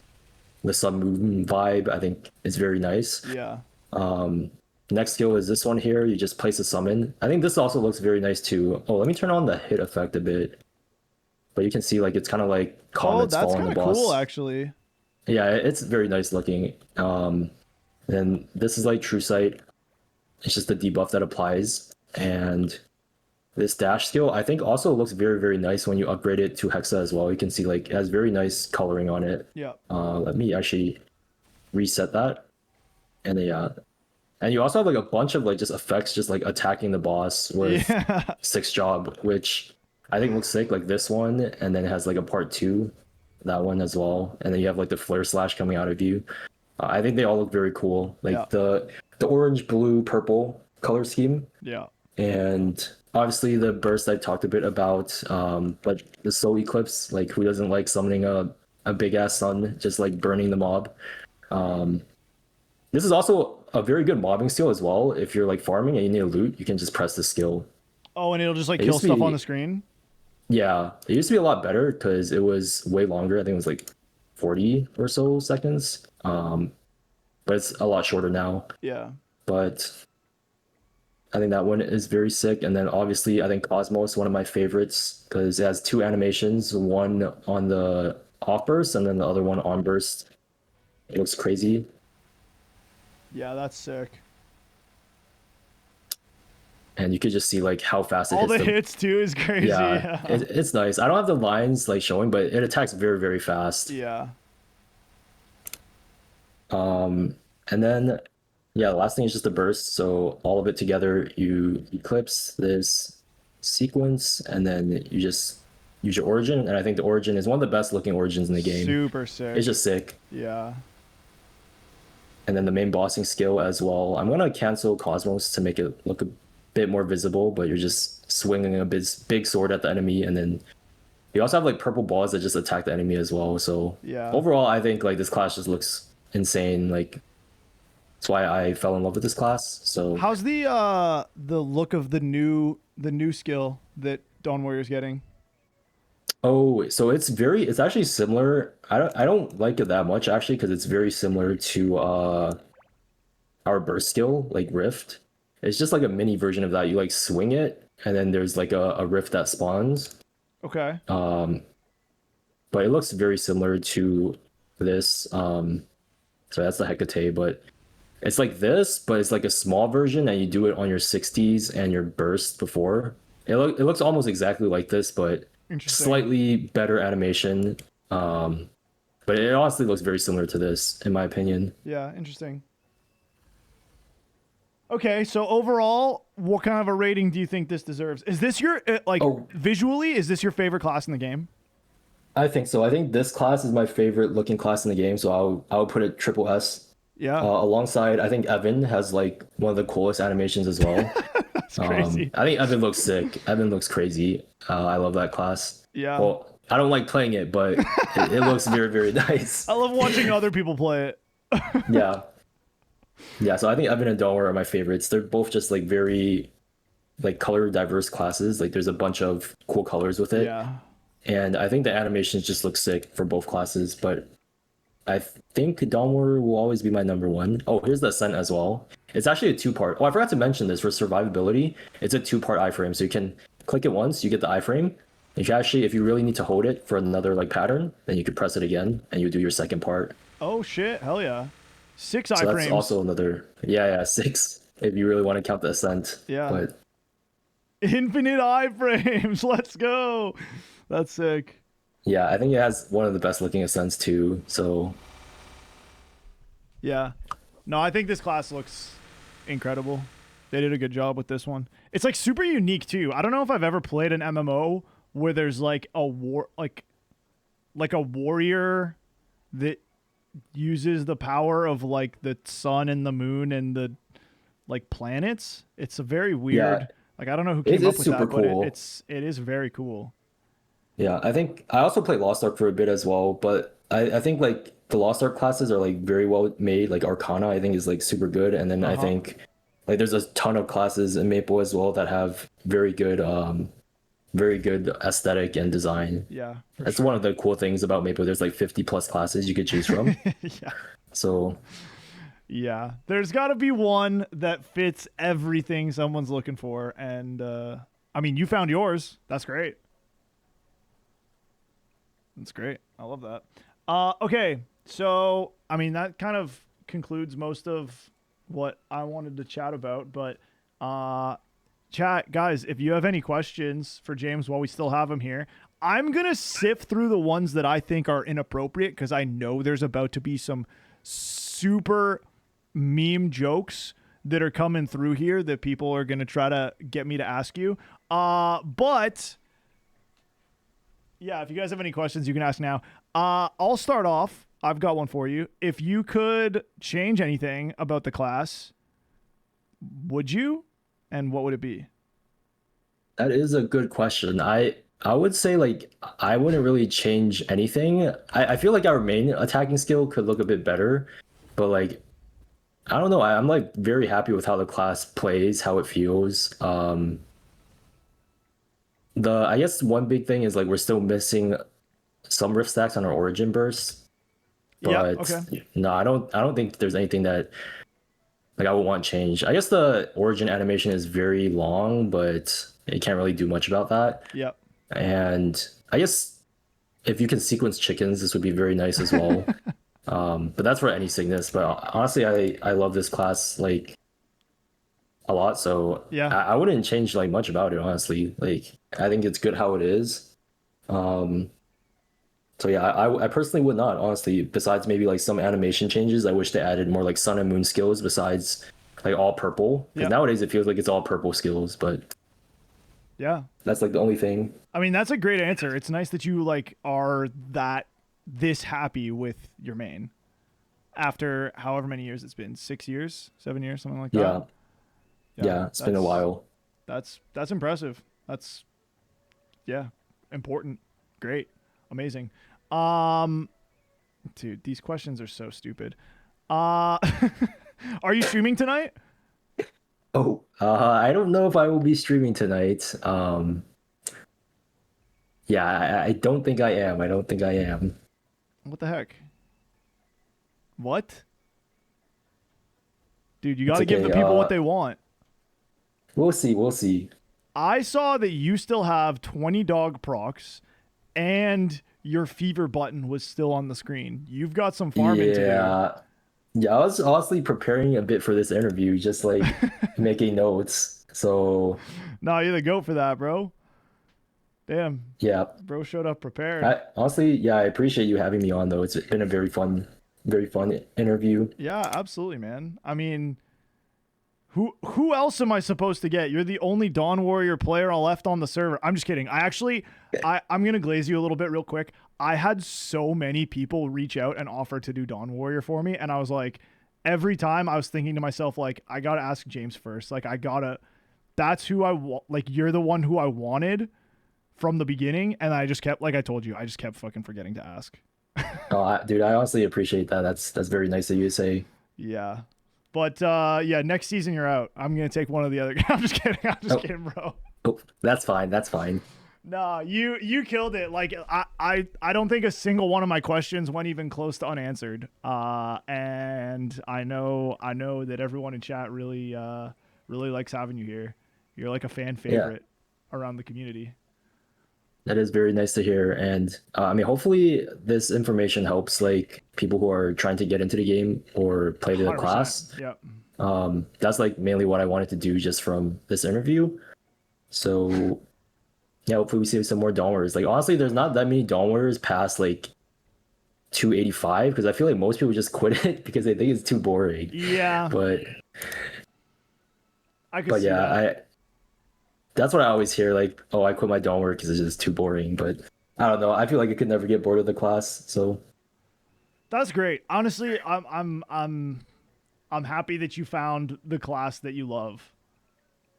Speaker 2: the sun moon vibe. I think it's very nice.
Speaker 1: yeah,
Speaker 2: Next skill is this one here. You just place a summon. I think this also looks very nice too. Oh, let me turn on the hit effect a bit. But you can see like it's kind of like
Speaker 1: oh,
Speaker 2: comets
Speaker 1: that's
Speaker 2: following
Speaker 1: kind
Speaker 2: the
Speaker 1: of
Speaker 2: boss.
Speaker 1: cool actually.
Speaker 2: Yeah, it's very nice looking. And this is like True Sight. It's just the debuff that applies. And this dash skill, I think also looks very, very nice when you upgrade it to Hexa as well. You can see like it has very nice coloring on it.
Speaker 1: Yeah.
Speaker 2: Let me actually reset that. And then, yeah. And you also have like a bunch of like just effects just like attacking the boss with
Speaker 1: Yeah.
Speaker 2: six job, which I think looks sick, like this one, and then it has like a part two, that one as well. And then you have like the flare slash coming out of you. I think they all look very cool.
Speaker 1: Yeah.
Speaker 2: Like the orange, blue, purple color scheme.
Speaker 1: Yeah.
Speaker 2: And obviously the burst I talked a bit about, but the soul eclipse, like who doesn't like summoning a big ass sun, just like burning the mob. This is also a very good mobbing skill as well. If you're like farming and you need a loot, you can just press the skill.
Speaker 1: Oh, and it'll just like
Speaker 2: It
Speaker 1: kill
Speaker 2: used to
Speaker 1: stuff
Speaker 2: be-
Speaker 1: on the screen.
Speaker 2: Yeah, it used to be a lot better because it was way longer. I think it was like 40 or so seconds. But it's a lot shorter now.
Speaker 1: Yeah.
Speaker 2: But I think that one is very sick. And then obviously, I think Cosmos, one of my favorites, because it has two animations, one on the off burst and then the other one on burst. It looks crazy.
Speaker 1: Yeah, that's sick.
Speaker 2: And you could just see like how fast it
Speaker 1: All
Speaker 2: hits
Speaker 1: the
Speaker 2: them.
Speaker 1: hits too is crazy.
Speaker 2: Yeah, it's nice. I don't have the lines like showing, but it attacks very, very fast.
Speaker 1: Yeah.
Speaker 2: And then, yeah, the last thing is just the burst. So all of it together, you eclipse this sequence, and then you just use your origin. And I think the origin is one of the best looking origins in the game.
Speaker 1: Super sick.
Speaker 2: It's just sick.
Speaker 1: Yeah.
Speaker 2: And then the main bossing skill as well. I'm gonna cancel Cosmos to make it look a bit more visible, but you're just swinging a big sword at the enemy, and then you also have like purple balls that just attack the enemy as well. So
Speaker 1: Yeah.
Speaker 2: overall, I think like this class just looks insane. Like that's why I fell in love with this class. So
Speaker 1: How's the look of the new skill that Dawn Warrior's getting?
Speaker 2: oh, so it's actually similar. I don't like it that much actually because it's very similar to our burst skill, like Rift. It's just like a mini version of that. You like swing it, and then there's like a rift that spawns.
Speaker 1: Okay.
Speaker 2: But it looks very similar to this. So that's the Hecate, but it's like this, but it's like a small version, and you do it on your 60s and your burst before. It looks almost exactly like this, but
Speaker 1: Interesting.
Speaker 2: slightly better animation. But it honestly looks very similar to this, in my opinion.
Speaker 1: Yeah, interesting. Okay, so overall, what kind of a rating do you think this deserves? Is this your like
Speaker 2: Oh.
Speaker 1: visually? Is this your favorite class in the game?
Speaker 2: I think so. I think this class is my favorite looking class in the game, so I'll put it triple S.
Speaker 1: Yeah,
Speaker 2: Alongside, I think Evan has like one of the coolest animations as well.
Speaker 1: that's crazy.
Speaker 2: I think Evan looks sick. Evan looks crazy. I love that class.
Speaker 1: Yeah.
Speaker 2: Well, I don't like playing it, but it looks very, very nice.
Speaker 1: I love watching other people play it.
Speaker 2: Yeah. Yeah, so I think Evan and Donor are my favorites. They're both just like very like color diverse classes. Like there's a bunch of cool colors with it.
Speaker 1: Yeah.
Speaker 2: And I think the animations just look sick for both classes, but I think Dawnwar will always be my number one. Oh, here's the Ascent as well. It's actually a two-part. Oh, I forgot to mention this for survivability. It's a two-part iframe, so you can click it once, you get the iframe. If you really need to hold it for another like pattern, then you could press it again, and you do your second part.
Speaker 1: Oh shit! Hell yeah. 6
Speaker 2: So
Speaker 1: iframes.
Speaker 2: that's also another, yeah, 6 if you really want to count the Ascent.
Speaker 1: Yeah.
Speaker 2: But
Speaker 1: Infinite iframes. Let's go. That's sick.
Speaker 2: yeah, I think it has one of the best looking Ascents too. So
Speaker 1: Yeah. No, I think this class looks incredible. They did a good job with this one. It's like super unique too. I don't know if I've ever played an MMO where there's like a like a warrior that uses the power of like the sun and the moon and the like planets. It's a very weird.
Speaker 2: Yeah.
Speaker 1: Like I don't know who came
Speaker 2: It
Speaker 1: up
Speaker 2: is
Speaker 1: with
Speaker 2: super
Speaker 1: that, but
Speaker 2: cool.
Speaker 1: it is very cool.
Speaker 2: yeah, I think I also played Lost Ark for a bit as well, but I think like the Lost Ark classes are like very well made. Like Arcana, I think is like super good, and then I think like there's a ton of classes in Maple as well that have very good aesthetic and design.
Speaker 1: Yeah. for
Speaker 2: That's
Speaker 1: sure.
Speaker 2: one of the cool things about Maple. There's like 50 plus classes you could choose from.
Speaker 1: Yeah.
Speaker 2: So
Speaker 1: Yeah, there's got to be one that fits everything someone's looking for, and I mean, you found yours. That's great. That's great. I love that. Okay, so I mean that kind of concludes most of what I wanted to chat about, but chat, guys, if you have any questions for James while we still have him here, I'm going to sift through the ones that I think are inappropriate because I know there's about to be some super meme jokes that are coming through here that people are going to try to get me to ask you. But yeah, if you guys have any questions, you can ask now. I'll start off. I've got one for you. If you could change anything about the class, would you? And what would it be?
Speaker 2: That is a good question. I would say like I wouldn't really change anything. I feel like our main attacking skill could look a bit better, but like I don't know. I'm like very happy with how the class plays, how it feels. I guess one big thing is like we're still missing some rift stacks on our origin burst.
Speaker 1: Yeah.
Speaker 2: But
Speaker 1: Okay.
Speaker 2: no, I don't think there's anything that like I would want changed. I guess the origin animation is very long, but it can't really do much about that.
Speaker 1: Yep.
Speaker 2: And I guess if you can sequence chickens, this would be very nice as well. But that's for any sickness. But honestly, I love this class like a lot, so
Speaker 1: Yeah.
Speaker 2: I wouldn't change like much about it, honestly. Like I think it's good how it is. So yeah, I personally would not, honestly, besides maybe like some animation changes. I wish they added more like sun and moon skills besides like all purple. Because
Speaker 1: Yep.
Speaker 2: nowadays it feels like it's all purple skills, but
Speaker 1: Yeah.
Speaker 2: that's like the only thing.
Speaker 1: I mean, that's a great answer. It's nice that you like are this happy with your main after however many years it's been, 6 years, 7 years, something like that.
Speaker 2: Yeah. Yeah, it's been a while.
Speaker 1: That's impressive. That's yeah, important. Great. Amazing. Dude, these questions are so stupid. Are you streaming tonight?
Speaker 2: Oh, I don't know if I will be streaming tonight. Yeah, I don't think I am. I don't think I am.
Speaker 1: What the heck? What? Dude, you got to
Speaker 2: It's
Speaker 1: give the
Speaker 2: okay.
Speaker 1: people what they want.
Speaker 2: We'll see. We'll see.
Speaker 1: I saw that you still have 20 dog procs and your fever button was still on the screen. You've got some farming to do.
Speaker 2: Yeah, I was honestly preparing a bit for this interview, just like making notes. So
Speaker 1: No, you're the goat for that, bro. Damn,
Speaker 2: yeah,
Speaker 1: bro showed up prepared.
Speaker 2: I honestly, yeah, I appreciate you having me on though. It's been a very fun interview.
Speaker 1: Yeah, absolutely, man. I mean, who else am I supposed to get? You're the only Dawn Warrior player left on the server. I'm just kidding. I'm gonna glaze you a little bit real quick. I had so many people reach out and offer to do Dawn Warrior for me, and I was like, every time I was thinking to myself, like, I gotta ask James first. Like, that's who like, you're the one who I wanted from the beginning, and I just kept, like I told you, I just kept fucking forgetting to ask.
Speaker 2: Oh, dude, I honestly appreciate that. That's very nice of you to say.
Speaker 1: Yeah. But yeah, next season you're out. I'm gonna take one of the other. I'm just kidding. I'm just kidding, bro.
Speaker 2: Oh, that's fine. That's fine.
Speaker 1: Nah, you killed it. Like I don't think a single one of my questions went even close to unanswered. And I know that everyone in chat really likes having you here. You're like a fan favorite around the community.
Speaker 2: That is very nice to hear. And I mean, hopefully this information helps like people who are trying to get into the game or play the
Speaker 1: 100%.
Speaker 2: class.
Speaker 1: Yep.
Speaker 2: That's like mainly what I wanted to do just from this interview. So yeah, hopefully we see some more Dawn Warriors. Like honestly, there's not that many Dawn Warriors past like 285 because I feel like most people just quit it because they think it's too boring.
Speaker 1: Yeah.
Speaker 2: But
Speaker 1: I could see
Speaker 2: yeah,
Speaker 1: that.
Speaker 2: that's what I always hear. Like, oh, I quit my Dawn Warrior because it's just too boring. But I don't know. I feel like I could never get bored of the class. So
Speaker 1: That's great. Honestly, I'm happy that you found the class that you love.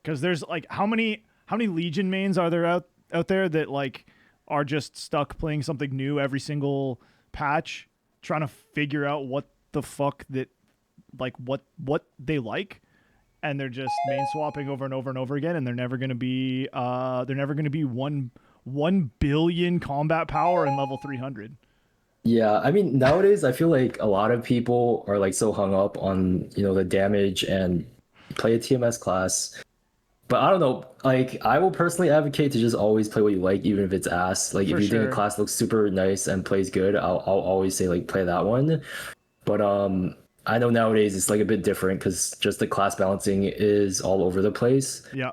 Speaker 1: Because there's like how many Legion mains are there out there that like are just stuck playing something new every single patch, trying to figure out what the fuck that like what they like, and they're just main swapping over and over and over again, and they're never gonna be 1 billion combat power and level 300.
Speaker 2: yeah, I mean, nowadays I feel like a lot of people are like so hung up on, the damage and play a TMS class. But I don't know, like I will personally advocate to just always play what you like, even if it's ass. Like
Speaker 1: For
Speaker 2: if you think
Speaker 1: sure.
Speaker 2: a class looks super nice and plays good, I'll always say like play that one. But I know nowadays it's like a bit different because just the class balancing is all over the place.
Speaker 1: Yeah.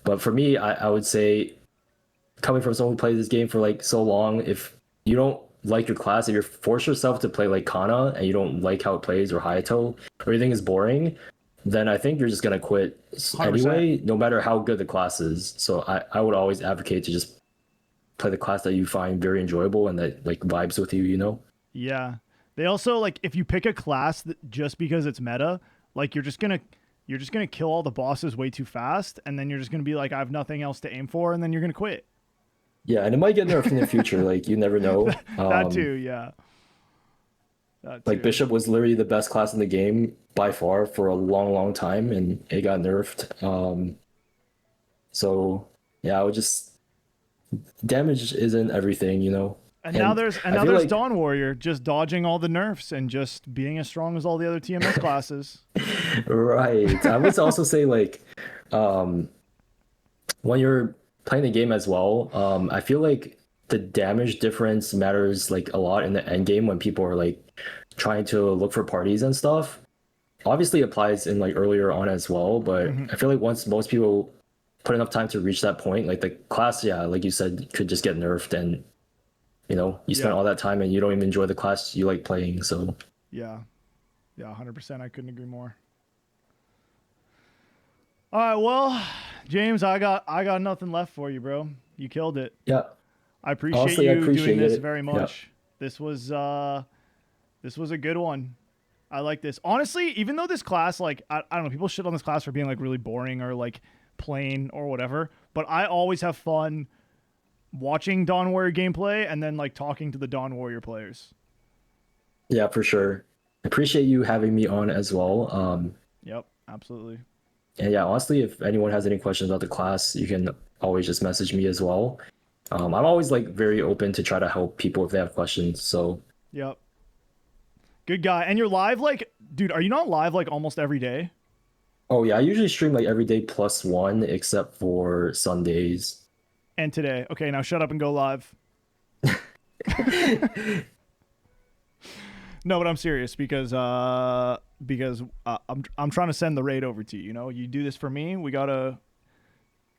Speaker 2: But for me, I would say, coming from someone who played this game for like so long, if you don't like your class, if you force yourself to play like Kana and you don't like how it plays, or Hayato, or you think it's boring, then I think you're just gonna quit
Speaker 1: 100%.
Speaker 2: anyway, no matter how good the class is. So I would always advocate to just play the class that you find very enjoyable and that like vibes with you, you know?
Speaker 1: Yeah. They also like if you pick a class that just because it's meta, like you're just gonna kill all the bosses way too fast, and then you're just gonna be like, I have nothing else to aim for, and then you're gonna quit.
Speaker 2: Yeah, and it might get nerfed in the future. Like, you never know.
Speaker 1: That too, yeah. That
Speaker 2: Like
Speaker 1: too.
Speaker 2: Bishop was literally the best class in the game by far for a long, long time, and it got nerfed. So yeah, I would just damage isn't everything, you know.
Speaker 1: And now there's
Speaker 2: like,
Speaker 1: Dawn Warrior just dodging all the nerfs and just being as strong as all the other TMS classes.
Speaker 2: right. I would also say like when you're playing the game as well, I feel like the damage difference matters like a lot in the end game when people are like trying to look for parties and stuff. Obviously applies in like earlier on as well, but I feel like once most people put enough time to reach that point, like the class, yeah, like you said, could just get nerfed, and you know, you spend all that time and you don't even enjoy the class you like playing. So
Speaker 1: Yeah. Yeah, 100%. I couldn't agree more. All right, well, James, I got nothing left for you, bro. You killed it.
Speaker 2: yeah,
Speaker 1: I appreciate
Speaker 2: honestly,
Speaker 1: you
Speaker 2: I appreciate
Speaker 1: doing this
Speaker 2: it.
Speaker 1: very much. This was a good one. I like this. Honestly, even though this class, like, I don't know, people shit on this class for being like really boring or like plain or whatever, but I always have fun watching Dawn Warrior gameplay and then like talking to the Dawn Warrior players.
Speaker 2: Yeah, for sure. Appreciate you having me on as well.
Speaker 1: Yep, absolutely.
Speaker 2: And yeah, honestly, if anyone has any questions about the class, you can always just message me as well. I'm always like very open to try to help people if they have questions. So
Speaker 1: Yep. Good guy. And you're live, like, dude, are you not live like almost every day?
Speaker 2: oh yeah, I usually stream like every day plus one, except for Sundays.
Speaker 1: And today. Okay, now shut up and go live. No, but I'm serious because I'm trying to send the raid over to you. You know, you do this for me. We gotta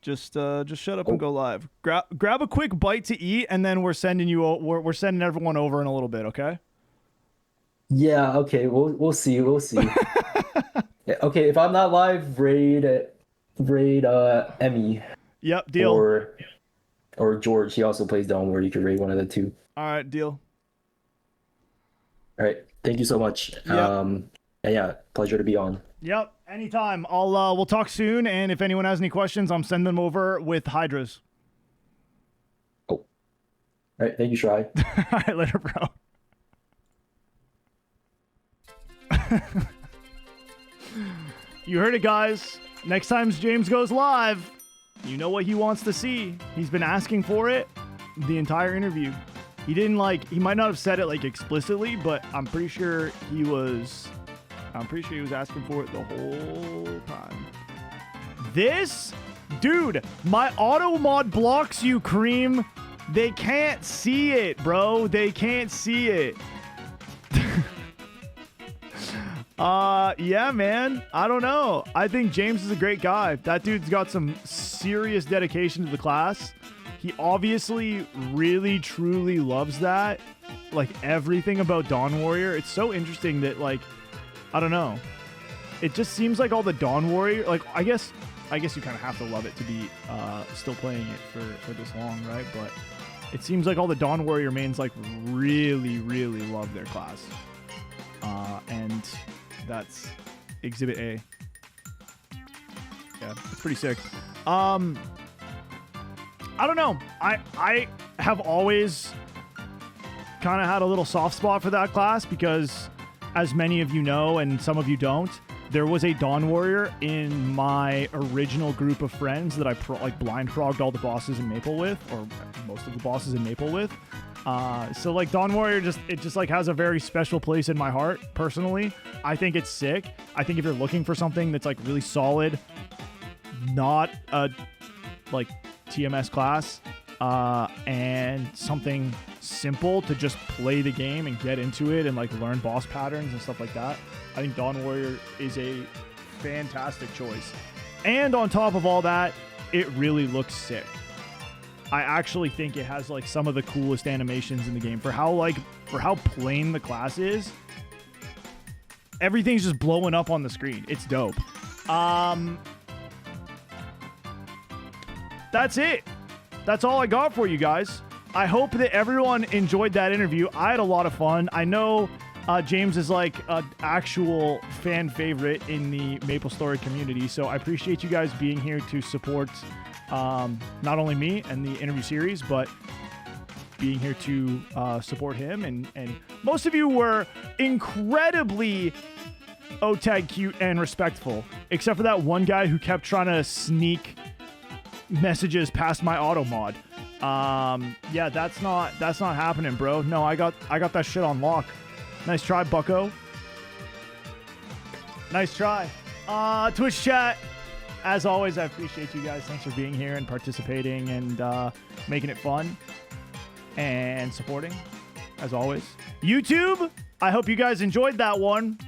Speaker 1: just shut up and go live. Grab a quick bite to eat, and then we're sending you. We're sending everyone over in a little bit. Okay.
Speaker 2: Yeah, okay, we'll see. We'll see. Yeah, okay, if I'm not live, raid Emmy
Speaker 1: Yep. Deal.
Speaker 2: or George. He also plays down where you can raid one of the two.
Speaker 1: All right. Deal.
Speaker 2: All right, thank you so much.
Speaker 1: Yep.
Speaker 2: And yeah, pleasure to be on.
Speaker 1: Yep. Anytime. We'll talk soon. And if anyone has any questions, I'm sending them over with Hydras.
Speaker 2: Oh, all right, thank you, Shrai.
Speaker 1: All right. Later, bro. You heard it, guys. Next time James goes live, you know what he wants to see. He's been asking for it the entire interview. He might not have said it like explicitly, but I'm pretty sure he was asking for it the whole time. Dude, my auto mod blocks you, Cream. They can't see it, bro. They can't see it. Yeah, man. I don't know. I think James is a great guy. That dude's got some serious dedication to the class. He obviously really, truly loves that. Like, everything about Dawn Warrior. It's so interesting that, like, I don't know. It just seems like all the Dawn Warrior, like, I guess you kind of have to love it to be still playing it for this long, right? But it seems like all the Dawn Warrior mains, like, really, really love their class. And that's Exhibit A. Yeah, it's pretty sick. I don't know. I have always kind of had a little soft spot for that class because, as many of you know, and some of you don't, there was a Dawn Warrior in my original group of friends that I blind frogged all the bosses in Maple with, or most of the bosses in Maple with. So like Dawn Warrior just like has a very special place in my heart personally. I think it's sick. I think if you're looking for something that's like really solid, not a like TMS class, and something simple to just play the game and get into it and like learn boss patterns and stuff like that, I think Dawn Warrior is a fantastic choice. And on top of all that, it really looks sick. I actually think it has like some of the coolest animations in the game for how plain the class is. Everything's just blowing up on the screen. It's dope. That's it. That's all I got for you guys. I hope that everyone enjoyed that interview. I had a lot of fun. I know James is like an actual fan favorite in the MapleStory community, so I appreciate you guys being here to support not only me and the interview series, but being here to support him. And most of you were incredibly OTAG cute and respectful, except for that one guy who kept trying to sneak messages past my auto mod. Yeah, that's not happening, bro. No, I got that shit on lock. Nice try, bucko. Nice try. Twitch chat, as always, I appreciate you guys. Thanks for being here and participating and making it fun and supporting, as always. YouTube, I hope you guys enjoyed that one.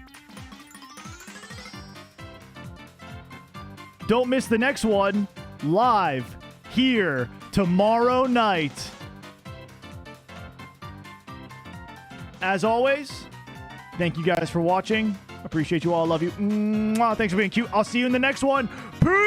Speaker 1: Don't miss the next one, live here tomorrow night. As always, thank you guys for watching. Appreciate you all. Love you. Mwah. Thanks for being cute. I'll see you in the next one. Peace.